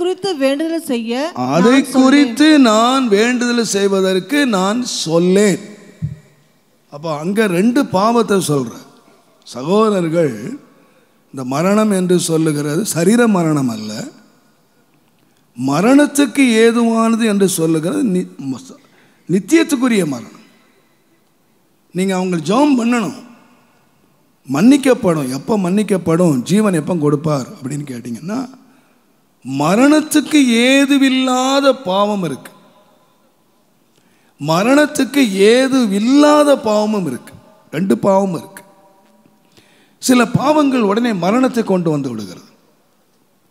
குறித்து நான் வேண்டுதல் செய்வதற்கு நான் சொல்லேன். அப்போ அங்க 2 பாவத்தை சொல்ற சகோதரர்கள். இந்த மரணம் என்று சொல்லுகிறது சரீர மரணம் அல்ல, மரணத்துக்கு ஏதுவானது என்று சொல்லுகிறது நித்தியத்துக்குரிய மரணம். நீங்கள் அவங்க ஜெபம் பண்ணணும், மன்னிக்கப்படும். எப்போ மன்னிக்கப்படும்? ஜீவன் எப்போ கொடுப்பார் அப்படின்னு கேட்டிங்கன்னா, மரணத்துக்கு ஏதுவில்லாத பாவம் இருக்கு, மரணத்துக்கு ஏதுவில்லாத பாவமும் இருக்கு. 2 பாவமும் இருக்கு. சில பாவங்கள் உடனே மரணத்தை கொண்டு வந்து விடுகிறது.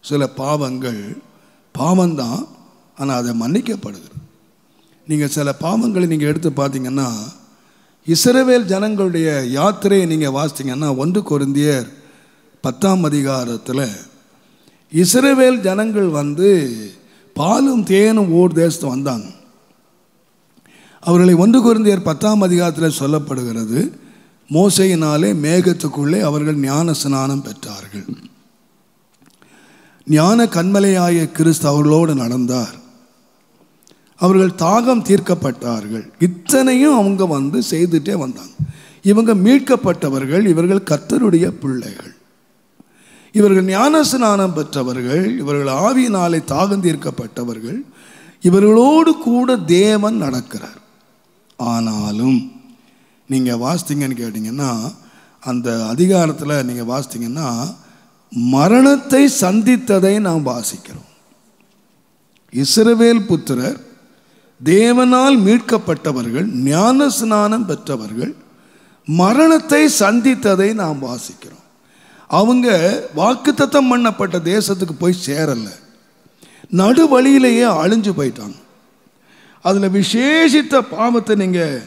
சில பாவங்கள் பாவம்தான், ஆனால் அதை மன்னிக்கப்படுகிறது. நீங்கள் சில பாவங்களை நீங்கள் எடுத்து பார்த்தீங்கன்னா, இஸ்ரவேல் ஜனங்களுடைய யாத்திரையை நீங்கள் வாசித்தீங்கன்னா 1 கொரிந்தியர் 10ஆம் அதிகாரத்தில் இஸ்ரவேல் ஜனங்கள் பாலும் தேனும் ஓர் தேசத்தை வந்தாங்க. அவர்களை 1 கொரிந்தியர் 10ஆம் அதிகாரத்தில் சொல்லப்படுகிறது, மோசையினாலே மேகத்துக்குள்ளே அவர்கள் ஞான ஸ்நானம் பெற்றார்கள். ஞான கண்மலையாய கிறிஸ்து அவர்களோடு நடந்தார். அவர்கள் தாகம் தீர்க்கப்பட்டார்கள். இத்தனையும் அவங்க செய்துட்டே வந்தாங்க. இவங்க மீட்கப்பட்டவர்கள், இவர்கள் கர்த்தருடைய பிள்ளைகள், இவர்கள் ஞான ஸ்நானம் பெற்றவர்கள், இவர்கள் ஆவியினாலே தாகம் தீர்க்கப்பட்டவர்கள், இவர்களோடு கூட தேவன் நடக்கிறார். ஆனாலும் நீங்கள் வாசித்தீங்கன்னு கேட்டிங்கன்னா, அந்த அதிகாரத்தில் நீங்கள் வாசித்தீங்கன்னா மரணத்தை சந்தித்ததை நாம் வாசிக்கிறோம். இஸ்ரவேல் புத்திரர் தேவனால் மீட்கப்பட்டவர்கள், ஞான ஸ்நானம் பெற்றவர்கள், மரணத்தை சந்தித்ததை நாம் வாசிக்கிறோம். அவங்க வாக்குத்தத்தம் பண்ணப்பட்ட தேசத்துக்கு போய் சேரல, நடு வழியிலேயே அழிஞ்சு போயிட்டாங்க. அதில் விசேஷித்த பாவத்தை நீங்கள்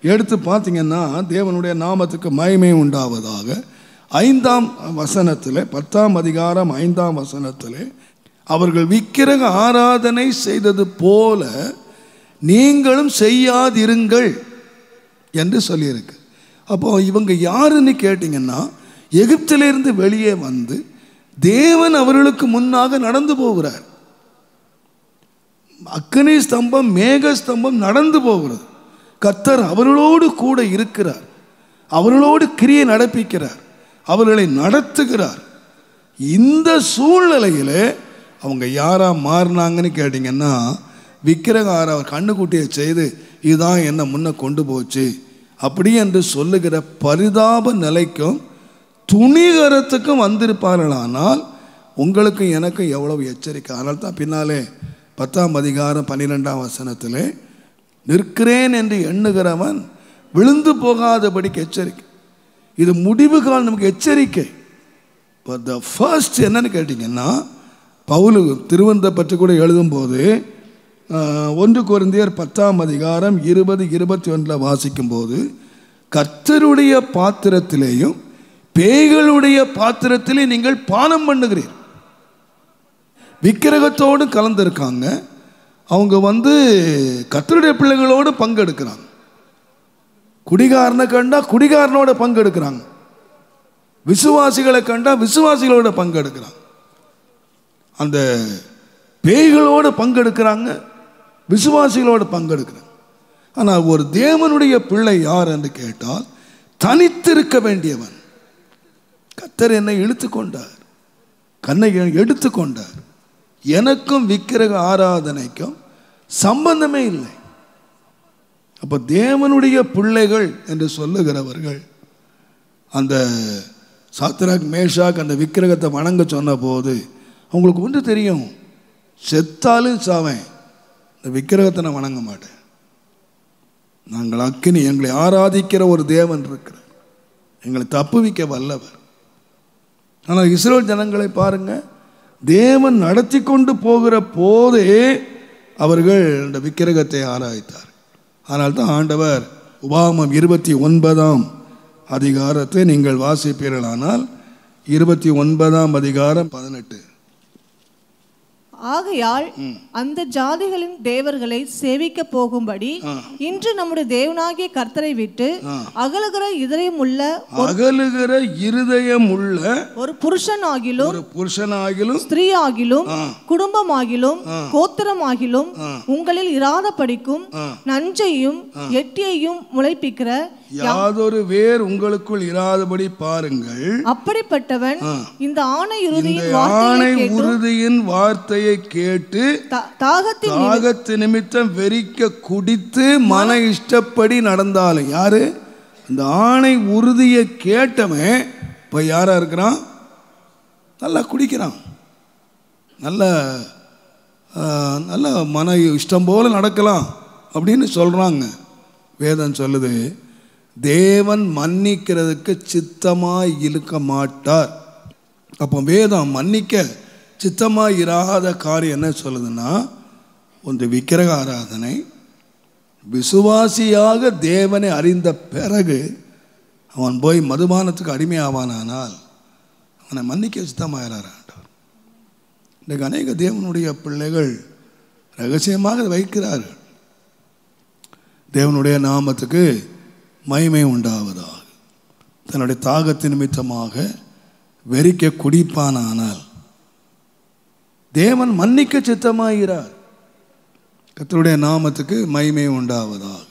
எடுத்து பார்த்தீங்கன்னா, தேவனுடைய நாமத்துக்கு மகிமை உண்டாவதாக 5ஆம் வசனத்தில் 10ஆம் அதிகாரம் 5ஆம் வசனத்தில் அவர்கள் விக்கிரக ஆராதனை செய்தது போல நீங்களும் செய்யாதிருங்கள் என்று சொல்லியிருக்கு. அப்போ இவங்க யாருன்னு கேட்டிங்கன்னா, எகிப்திலிருந்து வெளியே வந்து தேவன் அவர்களுக்கு முன்னாக நடந்து போகிறார். அக்கினி ஸ்தம்பம், மேக ஸ்தம்பம் நடந்து போகிறது. கர்த்தர் அவர்களோடு கூட இருக்கிறார், அவர்களோடு கிரியை நடப்பிக்கிறார், அவர்களை நடத்துகிறார். இந்த சூழ்நிலையில் அவங்க யாரா மாறினாங்கன்னு கேட்டிங்கன்னா, விக்கிரக ஆராதனை கண்ணுக்குட்டியை செய்து இதுதான் என்ன முன்ன கொண்டு போச்சு அப்படி என்று சொல்லுகிற பரிதாப நிலைக்கும் துணிகரத்துக்கும் வந்திருப்பார்களானால் உங்களுக்கும் எனக்கும் எவ்வளவு எச்சரிக்கை. அதனால தான் பின்னாலே 10ஆம் அதிகாரம் 12ஆம் வசனத்திலே நிற்கிறேன் என்று எண்ணுகிறவன் விழுந்து போகாதபடிக்கு எச்சரிக்கை. இது முடிவு காலம் நமக்கு எச்சரிக்கை. இப்போ த ஃபர்ஸ்ட் என்னன்னு கேட்டிங்கன்னா, பவுல் திருவனந்தபுரத்தை பற்றி கூட எழுதும்போது 1 கொரிந்தியர் 10ஆம் அதிகாரம் 20-21 வாசிக்கும்போது, கர்த்தருடைய பாத்திரத்திலேயும் பேய்களுடைய பாத்திரத்திலே நீங்கள் பானம் பண்ணுகிறீர்கள். விக்கிரகத்தோடு கலந்துருக்காங்க. அவங்க கர்த்தருடைய பிள்ளைகளோடு பங்கெடுக்கிறாங்க. குடிகாரனை கண்டா குடிகாரனோட பங்கெடுக்கிறாங்க, விசுவாசிகளை கண்டா விசுவாசிகளோட பங்கெடுக்கிறாங்க, அந்த பேய்களோடு பங்கெடுக்கிறாங்க, விசுவாசிகளோடு பங்கெடுக்கிறாங்க. ஆனால் ஒரு தேவனுடைய பிள்ளை யார் என்று கேட்டால் தனித்திருக்க வேண்டியவன். கர்த்தர் என்னை இழுத்துக்கொண்டார், கண்ணை எடுத்துக்கொண்டார். எனக்கும் விக்கிரக ஆராதனைக்கும் சம்பந்தமே இல்லை. அப்போ தேவனுடைய பிள்ளைகள் என்று சொல்லுகிறவர்கள் அந்த சாத்ராக் மேஷாக் அந்த விக்கிரகத்தை வணங்க சொன்ன போது அவங்களுக்கு ஒன்று தெரியும், செத்தாலும் சாவேன், இந்த விக்கிரகத்தை நான் வணங்க மாட்டேன். நாங்கள் அக்கினி, எங்களை ஆராதிக்கிற ஒரு தேவன் இருக்கிறார், எங்களை தப்புவிக்க வல்லவர். ஆனால் இஸ்ரவேல் ஜனங்களை பாருங்க, தேவன் நடத்தி கொண்டு போகிற போதே அவர்கள் இந்த விக்கிரகத்தை ஆராய்த்தார். ஆனால் தான் ஆண்டவர் உபாகமம் 29ஆம் அதிகாரத்தை நீங்கள் வாசிப்பீர்களானால் 29ஆம் அதிகாரம் 18, ஆகையால் அந்த ஜாதிகளின் தேவர்களை சேவிக்க போகும்படி இன்று நம்முடைய தேவனாகிய கர்த்தரை விட்டு அகலுகிற இருதயம் உள்ள ஒரு புருஷனாகிலும் ஸ்திரீயாகிலும் குடும்பமாகிலும் கோத்திரமாகிலும் உங்களில் இராதபடிக்கும் நஞ்சையும் எட்டியையும் முளைப்பிக்கிற யாதொரு வேர் உங்களுக்குள் இராதபடி பாருங்கள். அப்படிப்பட்டவன் இந்த ஆணை உறுதியின் வார்த்தையை கேட்டு தாகத்து நிமித்தம் வெறிக்க குடித்து மன இஷ்டப்படி நடந்தாலும், யாரு இந்த ஆணை உறுதியை கேட்டவன் இப்ப யாரா இருக்கிறான்? நல்லா குடிக்கிறான், நல்ல நல்ல மன இஷ்டம் போல நடக்கலாம் அப்படின்னு சொல்றாங்க. வேதம் சொல்லுது, தேவன் மன்னிக்கிறதுக்கு சித்தமாய் இருக்க மாட்டார். அப்போ வேதம் மன்னிக்க சித்தமாய் இராத காரியம் என்ன சொல்லுதுன்னா, ஒன்று விக்கிரக ஆராதனை. விசுவாசியாக தேவனை அறிந்த பிறகு அவன் போய் மதுபானத்துக்கு அடிமையாவானால் அவனை மன்னிக்க சித்தமாயிறார். இன்றைக்கு அநேக தேவனுடைய பிள்ளைகள் ரகசியமாக வைக்கிறார்கள். தேவனுடைய நாமத்துக்கு மகிமை உண்டாவதாக. தன்னுடைய தாகத்தின் நிமித்தமாக வெறிக்க குடிப்பானால் தேவன் மன்னிக்க சித்தமாகிறார். கர்த்தருடைய நாமத்துக்கு மகிமை உண்டாவதாக.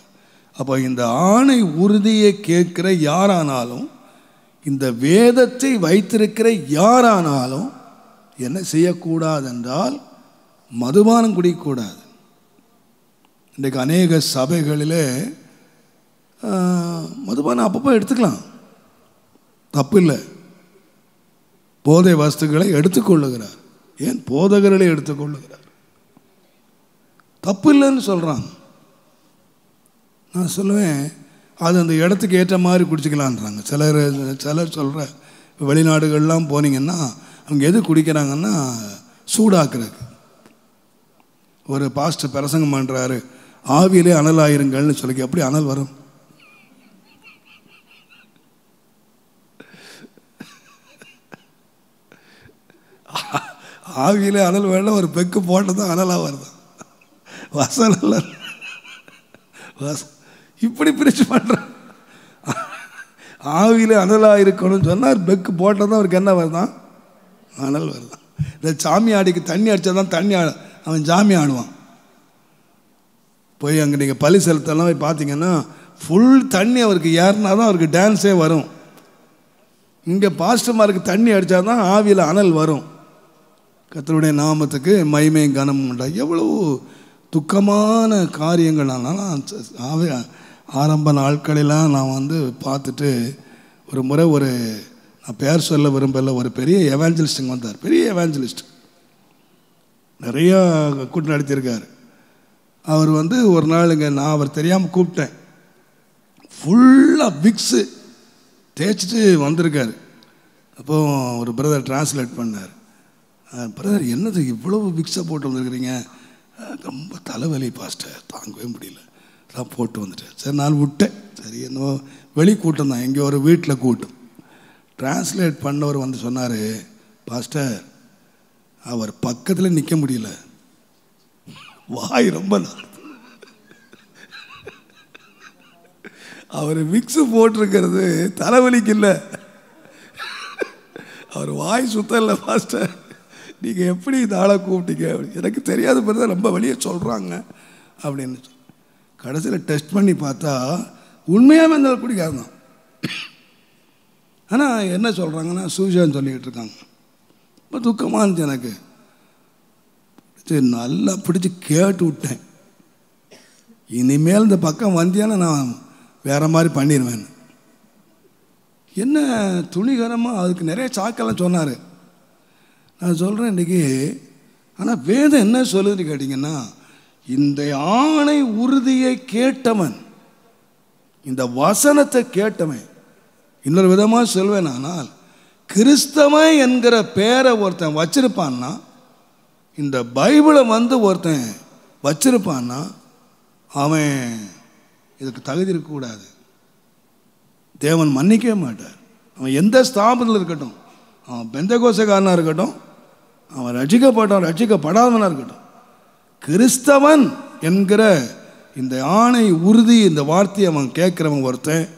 அப்போ இந்த ஆணை உறுதியை கேட்கிற யாரானாலும், இந்த வேதத்தை வைத்திருக்கிற யாரானாலும் என்ன செய்யக்கூடாது என்றால் மதுபானம் குடிக்கக்கூடாது. இன்றைக்கு அநேக சபைகளிலே மதுபானம் அப்பப்போ எடுத்துக்கலாம், தப்பு இல்லை. போதை வஸ்துக்களை எடுத்துக்கொள்ளுகிறார். ஏன் போதகர்களை எடுத்துக்கொள்ளுகிறார்? தப்பு இல்லைன்னு சொல்கிறாங்க. நான் சொல்லுவேன், அது அந்த இடத்துக்கு ஏற்ற மாதிரி குடிச்சிக்கலான்றாங்க. சிலர் சொல்கிற வெளிநாடுகள்லாம் போனீங்கன்னா அவங்க எது குடிக்கிறாங்கன்னா சூடாக்குறதுக்கு. ஒரு பாஸ்டர் பிரசங்கம் பண்ணுறாரு, ஆவியிலே அனலாயிருங்கள்னு சொல்லி. எப்படி அனல் வரும்? ஆவியில் அனல் வேணும், ஒரு பெக்கு போட்டதான் அனலாக வருது. வசனம் இப்படி பிரித்து பண்ணுறேன். ஆவியில் அனலாக இருக்கணும்னு சொன்னால் பெக்கு போட்டால் தான் அவருக்கு என்ன வருதான்? அனல் வருதான். இந்த சாமி ஆடிக்கு தண்ணி அடித்தா தான் தண்ணி அவன் சாமி ஆடுவான். போய் அங்கே நீங்கள் பலி செலுத்தலாம் போய் பார்த்தீங்கன்னா ஃபுல் தண்ணி அவருக்கு ஏறினா தான் அவருக்கு டான்ஸே வரும். இங்கே பாஸ்டர்மாருக்கு தண்ணி அடித்தா தான் ஆவியில் அனல் வரும். கர்த்தருடைய நாமத்துக்கு மகிமையும் கனமும் உண்டா. எவ்வளவு துக்கமான காரியங்கள். ஆனாலும் ஆரம்ப நாட்களெல்லாம் நான் பார்த்துட்டு ஒரு முறை நான் பேர் சொல்ல விரும்பல, ஒரு பெரிய எவாஞ்சலிஸ்ட்டுங்க வந்தார். பெரிய எவாஞ்சலிஸ்ட், நிறையா கூட்டம் நடத்தியிருக்கார். அவர் ஒரு நாளுங்க நான் அவர் தெரியாமல் கூப்பிட்டேன். ஃபுல்லாக விக்ஸு தேய்ச்சிட்டு வந்திருக்கார். அப்போது ஒரு பிரதர் டிரான்ஸ்லேட் பண்ணார். பிரதர் என்னது இவ்வளவு விக்ஸை போட்டு வந்துருக்குறீங்க? ரொம்ப தலைவலி பாஸ்டர், தாங்கவே முடியல, நான் போட்டு வந்துட்டேன். சரி நான் விட்டேன். சரி என்னவோ வெளி கூட்டம் தான், எங்கே ஒரு வீட்டில் கூட்டம். டிரான்ஸ்லேட் பண்ணவர் சொன்னார், பாஸ்டர் அவர் பக்கத்தில் நிற்க முடியல, வாய் ரொம்ப அவர் விக்ஸு போட்டிருக்கிறது தலைவலிக்கு இல்லை, அவர் வாய் சுத்தம் இல்லை. பாஸ்டர் நீங்கள் எப்படி இந்த ஆளை கூப்பிட்டீங்க? எனக்கு தெரியாத பிறகு தான் ரொம்ப வெளியே சொல்கிறாங்க அப்படின்னு. கடைசியில் டெஸ்ட் பண்ணி பார்த்தா உண்மையாகவே இருந்தாலும் பிடிக்காது தான். ஆனால் என்ன சொல்கிறாங்கன்னா சூஷான்னு சொல்லிக்கிட்டு இருக்காங்க. ரொம்ப துக்கமாக இருந்துச்சு எனக்கு. சரி நல்லா பிடிச்சி கேட்டு விட்டேன், இனிமேல் இந்த பக்கம் வந்தியானா நான் வேறு மாதிரி பண்ணிடுவேன். என்ன துணிகரமாக அதுக்கு நிறைய சாக்கெல்லாம் சொன்னார். நான் சொல்கிறேன் இன்றைக்கி. ஆனால் வேதம் என்ன சொல்லுதுன்னு கேட்டிங்கன்னா, இந்த ஆணை உறுதியை கேட்டவன், இந்த வசனத்தை கேட்டவன், இன்னொரு விதமாக சொல்வேன், ஆனால் கிறிஸ்தவன் என்கிற பேரை ஒருத்தன் வச்சிருப்பான்னா, இந்த பைபிளை ஒருத்தன் வச்சிருப்பான்னா அவன் இதுக்கு தகுதி இருக்கக்கூடாது. தேவன் மன்னிக்கவே மாட்டார். அவன் எந்த ஸ்தாபனத்தில் இருக்கட்டும், அவன் பெந்தகோசக்காரனாக இருக்கட்டும், அவன் ரட்சிக்கப்படாதவனாக இருக்கட்டும், கிறிஸ்தவன் என்கிற இந்த ஆணை உறுதி இந்த வார்த்தையை அவன் கேட்குறவன் ஒருத்தன்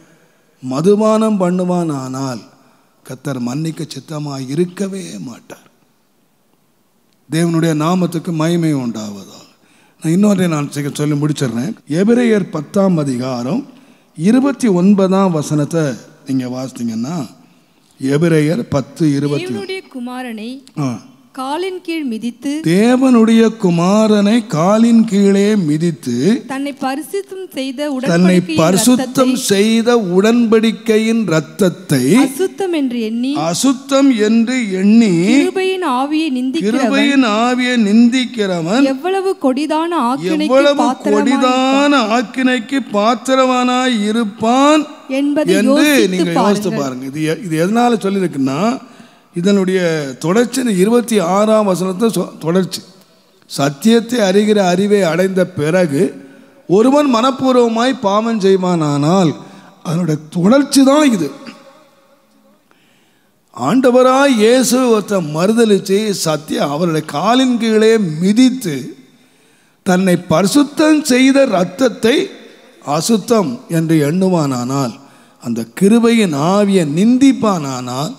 மதுபானம் பண்ணுவான், ஆனால் கர்த்தர் மன்னிக்க சித்தமாக இருக்கவே மாட்டார். தேவனுடைய நாமத்துக்கு மகிமை உண்டாவதாக. நான் இன்னொன்றை நான் சொல்லி முடிச்சிடுறேன். எபிரேயர் 10ஆம் அதிகாரம் 29ஆம் வசனத்தை நீங்கள் வாசித்தீங்கன்னா, எபிரேயர் 10:20 குமாரனை காலின் கீழ் மிதித்து, தேவனுடைய குமாரனை காலின் கீழே மிதித்து தன்னை பரிசுத்தம் செய்த உடன்படிக்கையின் இரத்தத்தை அசுத்தம் என்று எண்ணி கிருபையின் ஆவியை நிந்திக்கிறவன் எவ்வளவு கொடிதான ஆக்கினைக்கு பாத்திரவானாய் இருப்பான் என்று நீங்க யோசித்து பாருங்க. இது எதனால சொல்லியிருக்குன்னா, இதனுடைய தொடர்ச்சி 26ஆம் வசனத்தை தொடர்ச்சி. சத்தியத்தை அறிகிற அறிவை அடைந்த பிறகு ஒருவன் மனப்பூர்வமாய் பாவம் செய்வானானால் அதனுடைய தொடர்ச்சி தான் இது. ஆண்டவராய் இயேசு ஒருத்தன் மறுதலிச்சு அவருடைய காலின் கீழே மிதித்து தன்னை பரிசுத்தம் செய்த இரத்தத்தை அசுத்தம் என்று எண்ணுவானானால், அந்த கிருபையின் ஆவியை நிந்திப்பானானால்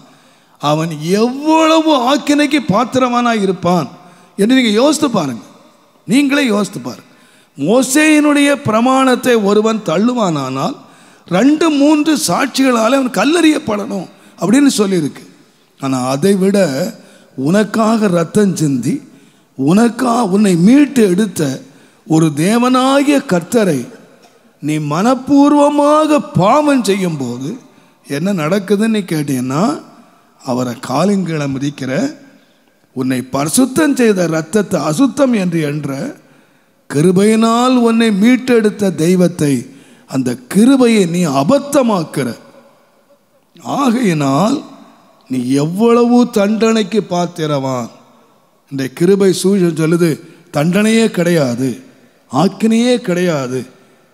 அவன் எவ்வளவு ஆக்கினைக்கு பாத்திரமானாய் இருப்பான் என்று நீங்கள் யோசித்து பாருங்க. நீங்களே யோசித்து பாருங்க. மோசேயினுடைய பிரமாணத்தை ஒருவன் தள்ளுவானானால் 2-3 சாட்சிகளால் அவன் கல்லறியப்படணும் அப்படின்னு சொல்லியிருக்கு. ஆனால் அதை விட உனக்காக ரத்தம் சிந்தி உன்னை மீட்டு எடுத்த ஒரு தேவனாகிய கர்த்தரை நீ மனப்பூர்வமாக பாவம் செய்யும் போது என்ன நடக்குதுன்னு கேட்டீங்கன்னா, அவரை காலின்கீழ மிதிக்கிற, உன்னை பரிசுத்தம் செய்த இரத்தத்தை அசுத்தம் என்று என்ற கிருபையினால் உன்னை மீட்டெடுத்த தெய்வத்தை, அந்த கிருபையை நீ அபத்தமாக்குற. ஆகையினால் நீ எவ்வளவு தண்டனைக்கு பாத்திரவான். இந்த கிருபை சூழல் சொல்லுது, தண்டனையே கிடையாது, ஆக்கினையே கிடையாது.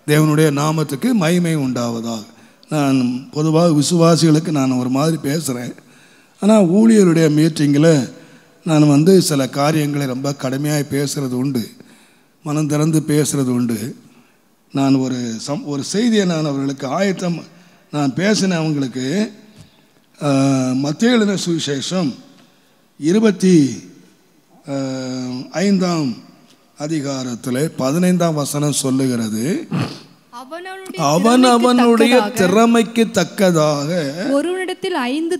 தேவனுடைய நாமத்துக்கு மகிமை உண்டாவதாக. நான் பொதுவாக விசுவாசிகளுக்கு நான் ஒரு மாதிரி பேசுகிறேன். ஆனால் ஊழியருடைய மீட்டிங்கில் நான் வந்து சில காரியங்களை ரொம்ப கடுமையாக பேசுகிறது உண்டு, மனம் திறந்து பேசுகிறது உண்டு. நான் ஒரு செய்தியை நான் அவர்களுக்கு நான் பேசினேன் அவங்களுக்கு. மத்தேயு எழுதின சுவிசேஷம் 25ஆம் அதிகாரத்தில் 15ஆம் வசனம் சொல்லுகிறது, அவனவனுடைய திறமைக்கு தக்கதாக ஒருவனிடத்தில் 5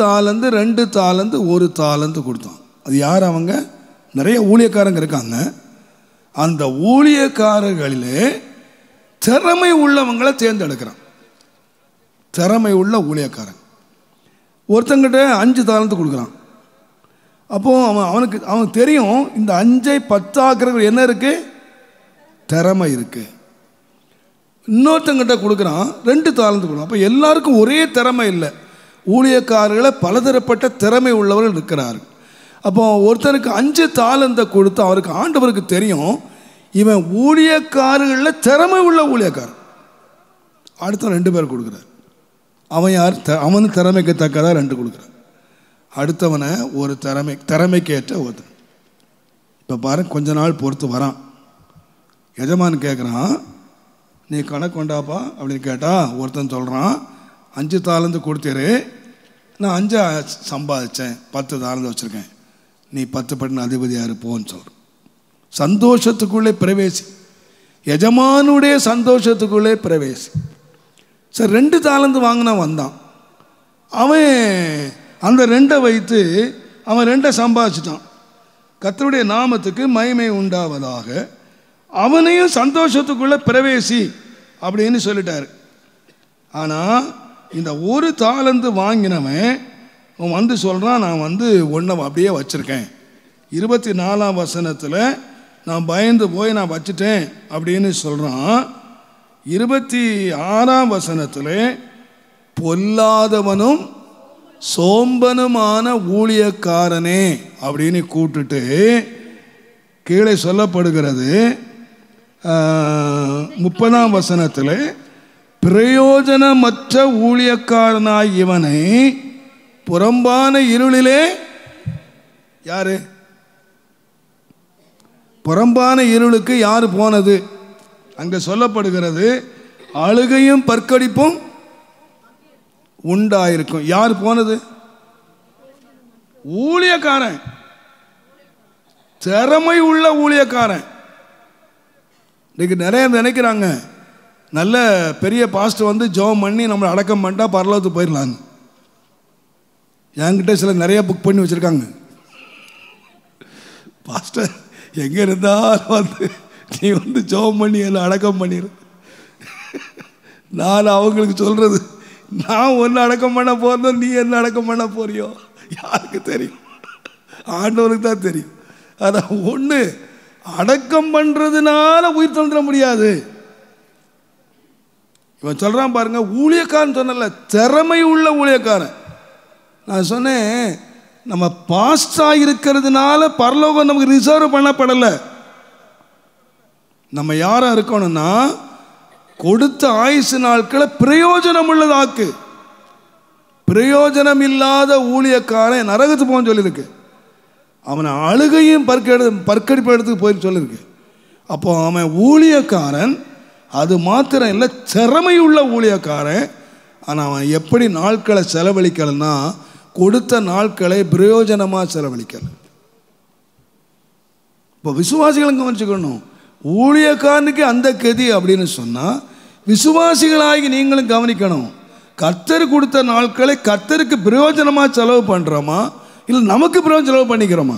தாலந்து 2 தாலந்து 1 தாலந்து கொடுத்தான். அது யார்? அவங்க நிறைய ஊழியக்காரங்க இருக்காங்க. அந்த ஊழியக்காரர்களிலே திறமை உள்ளவங்களை தேர்ந்தெடுக்கிறான். திறமை உள்ள ஊழியக்காரன் ஒருத்தங்கிட்ட 5 தாலந்து கொடுக்குறான். அப்போது அவனுக்கு தெரியும் இந்த 5ஐ 10 ஆக்குறது என்ன இருக்குது, திறமை இருக்குது. இன்னொருத்தங்கிட்ட கொடுக்குறான் 2 தாலந்து கொடுக்குறான். அப்போ எல்லாருக்கும் ஒரே திறமை இல்லை, ஊழியக்காரர்களை பலதரப்பட்ட திறமை உள்ளவர்கள் இருக்கிறார்கள். அப்போ ஒருத்தருக்கு 5 தாலந்தை கொடுத்து அவருக்கு ஆண்டவருக்கு தெரியும் இவன் ஊழியக்காரர்களில் திறமை உள்ள ஊழியக்காரன். அடுத்த 2 பேர் கொடுக்குறார். அவன் யார்? அவனு திறமைக்கு தக்கதாக 2 கொடுக்குறான். அடுத்தவனை ஒரு திறமைக்கு ஏற்ற ஒருத்தன். இப்போ பாருங்க, கொஞ்ச நாள் பொறுத்து வரான். எஜமான் கேட்குறான், நீ கணக்கு கொண்டாப்பா அப்படின்னு கேட்டால் ஒருத்தன் சொல்கிறான், 5 தாலந்து கொடுத்தீரு, நான் 5 சம்பாதிச்சேன், 10 தாலந்து வச்சுருக்கேன், நீ 10 பட்டின அதிபதியாக இருப்போன்னு சொல்கிறான். சந்தோஷத்துக்குள்ளே பிரவேசி, எஜமானுடைய சந்தோஷத்துக்குள்ளே பிரவேசி. சரி, 2 தாலந்து வாங்கினா வந்தான். அவன் அந்த 2 வைத்து அவன் 2 சம்பாதிச்சிட்டான். கர்த்தருடைய நாமத்துக்கு மகிமை உண்டாவதாக, அவனையும் சந்தோஷத்துக்குள்ளே பிரவேசி அப்படின்னு சொல்லிட்டாரு. ஆனால் இந்த 1 தாலந்து வாங்கினவன் அவன் வந்து சொல்கிறான், நான் வந்து ஒன்றை அப்படியே வச்சுருக்கேன். 24ஆம் வசனத்தில் நான் பயந்து போய் நான் வச்சுட்டேன் அப்படின்னு சொல்கிறான். 26ஆம் வசனத்தில் பொல்லாதவனும் சோம்பனுமான ஊழியக்காரனே அப்படின்னு கூப்பிட்டுட்டு கீழே சொல்லப்படுகிறது. 30ஆம் வசனத்தில் பிரயோஜனமற்ற ஊழியக்காரனாய் இவனை புறம்பான இருளிலே, யாரு புறம்பான இருளுக்கு யார் போனது? அங்கே சொல்லப்படுகிறது, அழுகையும் பற்கடிப்பும் உண்டாயிருக்கும். யார் போனது? ஊழியக்காரன், திறமை உள்ள ஊழியக்காரன். இன்னைக்கு நிறைய நினைக்கிறாங்க, நல்ல பெரிய பாஸ்டர் வந்து ஜெபம் பண்ணி நம்மளை அடக்கம் பண்ணிட்டா பரலோகத்துக்கு போயிடலாங்க. என்கிட்ட சில நிறைய புக் பண்ணி வச்சுருக்காங்க. பாஸ்டர் எங்கே இருந்தாலும் வந்து நீ வந்து ஜெபம் பண்ணி என்னை அடக்கம் பண்ணிடு. நான் அவங்களுக்கு சொல்கிறது, நான் ஒன்று அடக்கம் பண்ண போகிறதோ நீ என்ன அடக்கம் பண்ண போறியோ யாருக்கு தெரியும்? ஆண்டவருக்கு தான் தெரியும். அதான் ஒன்று, அடக்கம் பண்ணுறதுனால உயிர் தந்துட முடியாது. இவன் சொல்கிறான் பாருங்க, ஊழியக்காரன் சொன்னல, திறமை உள்ள ஊழியக்காரன். நான் சொன்னேன், நம்ம பாஸ்டாக இருக்கிறதுனால பரலோகம் நமக்கு ரிசர்வ் பண்ணப்படலை. நம்ம யாராக இருக்கணும்னா கொடுத்த ஆயுசு நாட்களை பிரயோஜனம் உள்ளதாக்கு. பிரயோஜனம் இல்லாத ஊழியக்காரன் நரகத்து போன்னு சொல்லியிருக்கு. அவனை அழுகையும் பற்கடிப்பு எடுத்து போயின்னு சொல்லியிருக்கு. அப்போ அவன் ஊழியக்காரன், அது மாத்திரம் இல்லை, திறமையுள்ள ஊழியக்காரன். ஆனால் அவன் எப்படி நாட்களை செலவழிக்கலன்னா கொடுத்த நாட்களை பிரயோஜனமாக செலவழிக்கல. இப்போ விசுவாசிகளும் கவனிச்சுக்கணும், ஊழியக்காரனுக்கு அந்த கதி அப்படின்னு சொன்னால் விசுவாசிகளாகி நீங்களும் கவனிக்கணும். கர்த்தர் கொடுத்த நாட்களை கர்த்தருக்கு பிரயோஜனமாக செலவு பண்ணுறோமா இல்லை நமக்கு பிரயோஜனம் செலவு பண்ணிக்கிறோமா?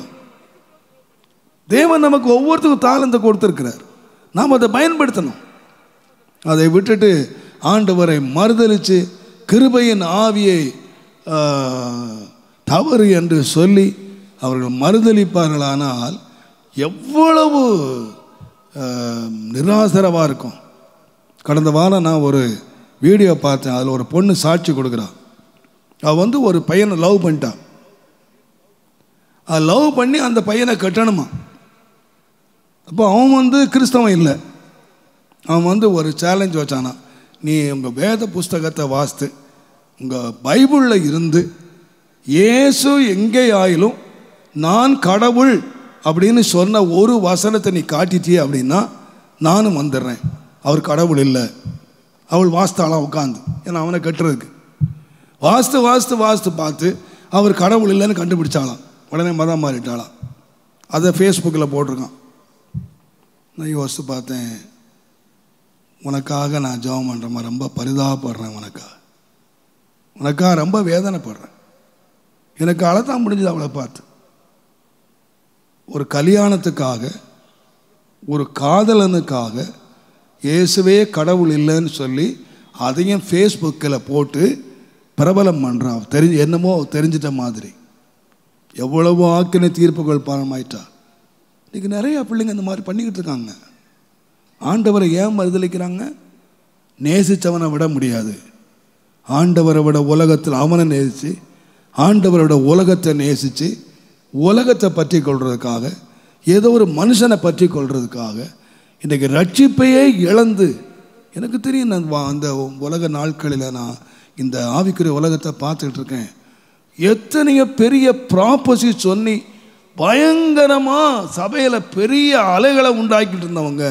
தேவன் நமக்கு ஒவ்வொருத்தருக்கும் தாளந்தை கொடுத்துருக்கிறார், நாம் அதை பயன்படுத்தணும். அதை விட்டுட்டு ஆண்டவரை மறுதலித்து கிருபையின் ஆவியை தவறு என்று சொல்லி அவர்கள் மறுதலிப்பார்களானால் எவ்வளவு நிராசரவாக இருக்கும். கடந்த வாரம் நான் ஒரு வீடியோ பார்த்தேன். அதில் ஒரு பொண்ணு சாட்சி கொடுக்குறான். அவள் வந்து ஒரு பையனை லவ் பண்ணிட்டான். அது லவ் பண்ணி அந்த பையனை கட்டணுமா. அப்போ அவன் வந்து கிறிஸ்தவன் இல்லை. அவன் வந்து ஒரு சேலஞ்ச் வச்சானா, நீ உங்கள் வேத புஸ்தகத்தை வாசித்து உங்கள் பைபிளில் இருந்து இயேசு எங்கே ஆயிலும் நான் கடவுள் அப்படின்னு சொன்ன ஒரு வசனத்தை நீ காட்டிட்டியே அப்படின்னா நானும் வந்துடுறேன். அவர் கடவுள் இல்லை, அவள் வாஸ்தாலாம் உட்காந்து, ஏன்னா அவனை கட்டுறதுக்கு வாஸ்து வாஸ்து வாஸ்து பார்த்து அவர் கடவுள் இல்லைன்னு கண்டுபிடிச்சாலாம். உடனே மதம் மாறிட்டாலாம். அதை ஃபேஸ்புக்கில் போட்டிருக்கான். நான் யோசித்து பார்த்தேன், உனக்காக நான் ஜெபம் பண்ணுறேன், ரொம்ப பரிதாபப்படுறேன், உனக்காக ரொம்ப வேதனைப்படுறேன். எனக்கு அழத்தான் முடிஞ்சது அவளை பார்த்து. ஒரு கல்யாணத்துக்காக, ஒரு காதலனுக்காக இயேசுவே கடவுள் இல்லைன்னு சொல்லி அதையும் ஃபேஸ்புக்கில் போட்டு பிரபலம் பண்ணுறான். என்னமோ தெரிஞ்சிட்ட மாதிரி. எவ்வளவோ ஆக்கின தீர்ப்புகள் பாரமாயிட்டா. இன்றைக்கி நிறையா பிள்ளைங்க இந்த மாதிரி பண்ணிக்கிட்டு இருக்காங்க. ஆண்டவரை ஏன் மறுதளிக்கிறாங்க? நேசித்தவனை விட முடியாது. ஆண்டவரை விட உலகத்தில் அவனை நேசித்து, ஆண்டவரோட உலகத்தை நேசித்து, உலகத்தை பற்றி கொள்றதுக்காக, ஏதோ ஒரு மனுஷனை பற்றி கொள்றதுக்காக இன்றைக்கி ரட்சிப்பையே இழந்து, எனக்கு தெரியும், நான் அந்த உலக நாட்களில் நான் இந்த ஆவிக்குரிய உலகத்தை பார்த்துக்கிட்டு இருக்கேன். எத்தனையோ பெரிய ப்ராப்பர்ட்டி சொல்லி பயங்கரமாக சபையில் பெரிய அலைகளை உண்டாக்கிட்டு இருந்தவங்க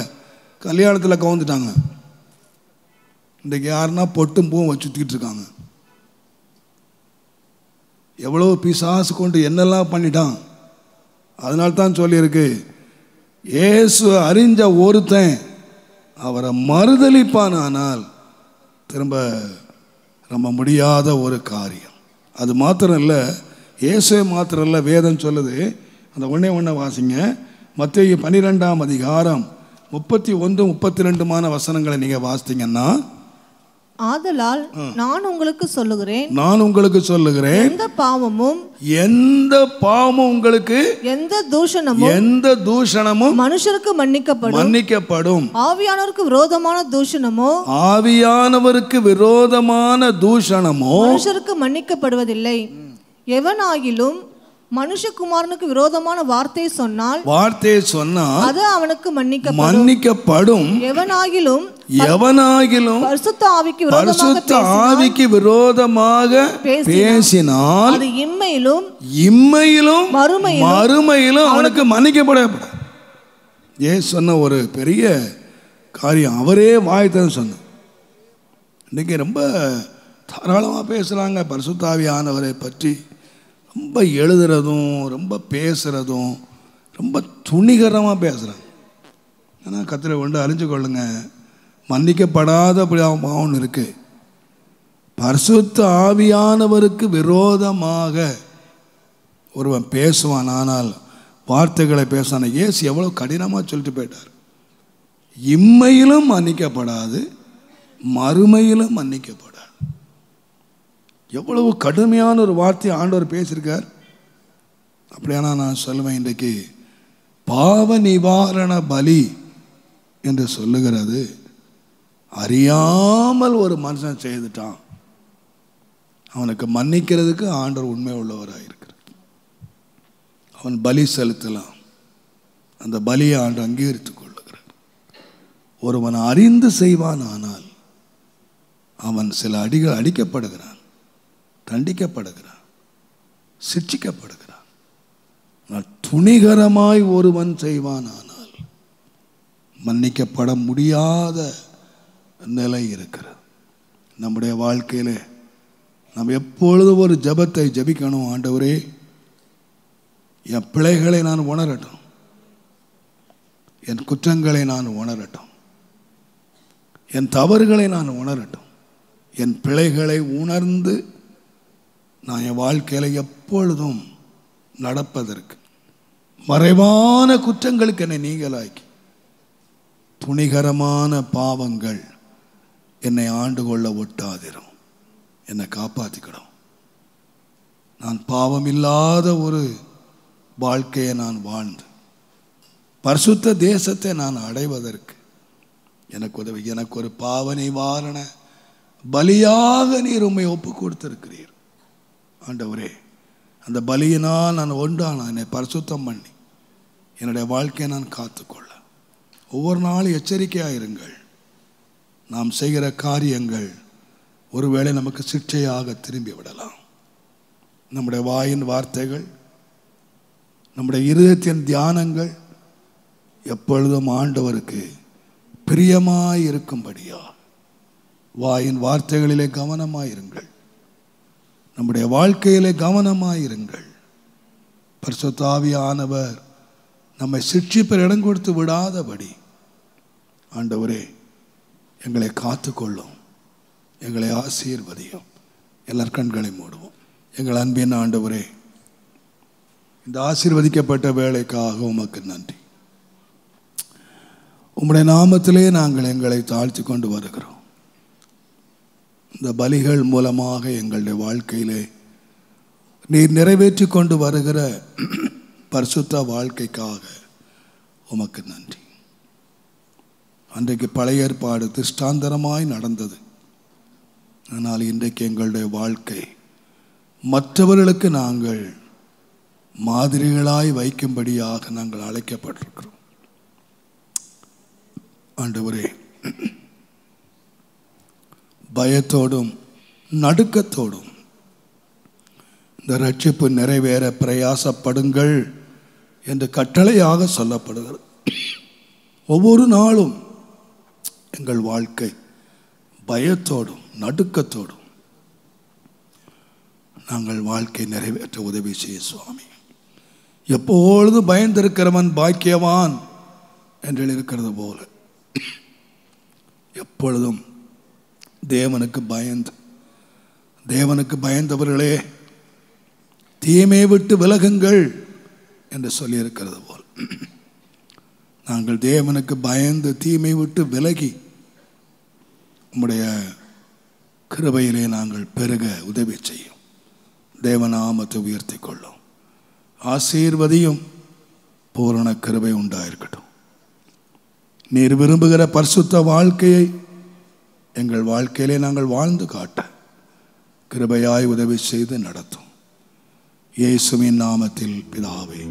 கல்யாணத்தில் கவுந்துட்டாங்க. இன்றைக்கி யாருன்னா பொட்டும் பூவும் வச்சு சுற்றிக்கிட்டு இருக்காங்க. எவ்வளோ பிசாசு கொண்டு என்னெல்லாம் பண்ணிட்டான். அதனால்தான் சொல்லியிருக்கு, இயேசு அறிஞ்ச ஒருத்தன் அவரை மறுதளிப்பான், ஆனால் திரும்ப நம்ம முடியாத ஒரு காரியம். அது மாத்திரம் இல்லை, இயேசுவே மாத்திரம் இல்லை, வேதம் சொல்லுது. அந்த ஒன்றே வாசிங்க. மத்தேயு 12ஆம் அதிகாரம் 31, 32 வசனங்களை நீங்கள் வாசித்தீங்கன்னா, ஆதலால் நான் உங்களுக்கு சொல்லுகிறேன், எந்த பாவமும் உங்களுக்கு, எந்த தூஷணமும் மனுஷருக்கு மன்னிக்கப்படும். ஆவியானவருக்கு விரோதமான தூஷணமோ மனுஷருக்கு மன்னிக்கப்படுவதில்லை. எவனாகிலும் மனுஷகுமாரனுக்கு விரோதமான வார்த்தையை சொன்னால் அது அவனுக்கு மன்னிக்கப்படும். எவனாகிலும் பரிசுத்த ஆவிக்கு விரோதமாக பேசினால் அது இம்மையிலும் மறுமையிலும் அவனுக்கு மன்னிக்கப்படாது. ஏன் சொன்ன ஒரு பெரிய காரியம், அவரே வாய்த்தான் சொன்ன. இன்னைக்கு ரொம்ப தாராளமாக பேசுகிறாங்க பரிசுத்த ஆவியானவரை பற்றி. ரொம்ப எழுதுறதும் ரொம்ப பேசுகிறதும் ரொம்ப துணிகரமாக பேசுகிறாங்க. ஏன்னா கத்திரை கொண்டு அறிஞ்சு கொள்ளுங்க, மன்னிக்கப்படாத பாவம் இருக்குது. பரிசுத்த ஆவியானவருக்கு விரோதமாக ஒருவன் பேசுவான், ஆனால் வார்த்தைகளை பேசுவான். இயேசு எவ்வளோ கடினமாக சொல்லிட்டு போயிட்டார். இம்மையிலும் மன்னிக்கப்படாது, மறுமையிலும் மன்னிக்கப்படாது. எவ்வளவு கடுமையான ஒரு வார்த்தையை ஆண்டவர் பேசியிருக்கார். அப்படியானா நான் சொல்லுவேன், இன்றைக்கு பாவ நிவாரண பலி என்று சொல்லுகிறது அறியாமல் ஒரு மனுஷன் செய்துட்டான், அவனுக்கு மன்னிக்கிறதுக்கு ஆண்டவர் உண்மை உள்ளவராக இருக்கிறார். அவன் பலி செலுத்தலாம், அந்த பலியை ஆண்டவர் அங்கீகரித்துக் கொள்ளுகிறார். ஒருவன் அறிந்து செய்வான், ஆனால் அவன் சில அடிகள் அடிக்கப்படுகிறான், தண்டிக்கப்படுகிறான், சிட்சிக்கப்படுகிறான். துணிகரமாய் ஒருவன் செய்வான், ஆனால் மன்னிக்கப்பட முடியாத நிலை இருக்கிறது. நம்முடைய வாழ்க்கையில் நாம் எப்பொழுதும் ஒரு ஜெபத்தை ஜெபிக்கணும். ஆண்டவரே, என் பிழைகளை நான் உணரட்டும், என் குற்றங்களை நான் உணரட்டும், என் தவறுகளை நான் உணரட்டும். என் பிழைகளை உணர்ந்து நான் என் வாழ்க்கையில் எப்பொழுதும் நடப்பதற்கு, மறைவான குற்றங்களுக்கு என்னை நீங்களாக்கி, துணிகரமான பாவங்கள் என்னை ஆண்டு கொள்ள ஒட்டாதிரும், என்னை காப்பாற்றிக்கிடும். நான் பாவம் இல்லாத ஒரு வாழ்க்கையை நான் வாழ்ந்து பரிசுத்த தேசத்தை நான் அடைவதற்கு எனக்கு உதவி. எனக்கு ஒரு பாவ நிவாரண பலியாக நீர் உம்மை ஒப்பு கொடுத்திருக்கிறீர். ஆண்டவரே, அந்த பலியினால் நான் ஒன்றான என்னை பரிசுத்தம் பண்ணி என்னுடைய வாழ்க்கையை நான் காத்துக்கொள்ள ஒவ்வொரு நாளும் எச்சரிக்கையாக இருங்கள். நாம் செய்கிற காரியங்கள் ஒருவேளை நமக்கு சிக்ஷையாக திரும்பி விடலாம். நம்முடைய வாயின் வார்த்தைகள், நம்முடைய இருதயத்தின் தியானங்கள் எப்பொழுதும் ஆண்டவருக்கு பிரியமாய் இருக்கும்படியா வாயின் வார்த்தைகளிலே கவனமாயிருங்கள். நம்முடைய வாழ்க்கையிலே கவனமாயிருங்கள். பரிசுத்த ஆவியானவர் நம்மை சிட்சிப்பர் இடம் கொடுத்து விடாதபடி ஆண்டவரே எங்களை காத்துக்கொள்ளும், எங்களை ஆசீர்வதியும். எல்லார் கண்களை மூடுவோம். எங்கள் அன்பின் ஆண்டவரே, இந்த ஆசீர்வதிக்கப்பட்ட வேலைக்காக உமக்கு நன்றி. உம்முடைய நாமத்திலே நாங்கள் எங்களை தாழ்த்தி கொண்டு வருகிறோம். இந்த பலிகள் மூலமாக எங்களுடைய வாழ்க்கையிலே நீர் நிறைவேற்றி கொண்டு வருகிற பரிசுத்த வாழ்க்கைக்காக உமக்கு நன்றி. அன்றைக்கு பழைய ஏற்பாடு திருஷ்டாந்தரமாய் நடந்தது. ஆனால் இன்றைக்கு எங்களுடைய வாழ்க்கை மற்றவர்களுக்கு நாங்கள் மாதிரிகளாய் வைக்கும்படியாக நாங்கள் அழைக்கப்பட்டிருக்கிறோம். ஆண்டவரே, பயத்தோடும் நடுக்கத்தோடும் இந்த ரட்சிப்பு நிறைவேற பிரயாசப்படுங்கள் என்று கட்டளையாக சொல்லப்படுகிறது. ஒவ்வொரு நாளும் எங்கள் வாழ்க்கை பயத்தோடும் நடுக்கத்தோடும் நாங்கள் வாழ்க்கை நிறைவேற்ற உதவி செய்ய சுவாமி. எப்பொழுதும் பயந்திருக்கிறவன் பாக்கியவான் என்று இருக்கிறது போல எப்பொழுதும் தேவனுக்கு பயந்தவர்களே தீமை விட்டு விலகுங்கள் என்று சொல்லியிருக்கிறது போல் நாங்கள் தேவனுக்கு பயந்து தீமை விட்டு விலகி உம்முடைய கிருபையிலே நாங்கள் பெருக உதவி செய்யும். தேவநாமத்தை உயர்த்தி கொள்ளும். ஆசீர்வதியும். பூரண கிருபை உண்டாயிருக்கட்டும். நீர் விரும்புகிற பரிசுத்த வாழ்க்கையை எங்கள் வாழ்க்கையிலே நாங்கள் வாழ்ந்து காட்ட கிருபையாய் உதவி செய்து நடத்தும். இயேசுவின் நாமத்தில் பிதாவே.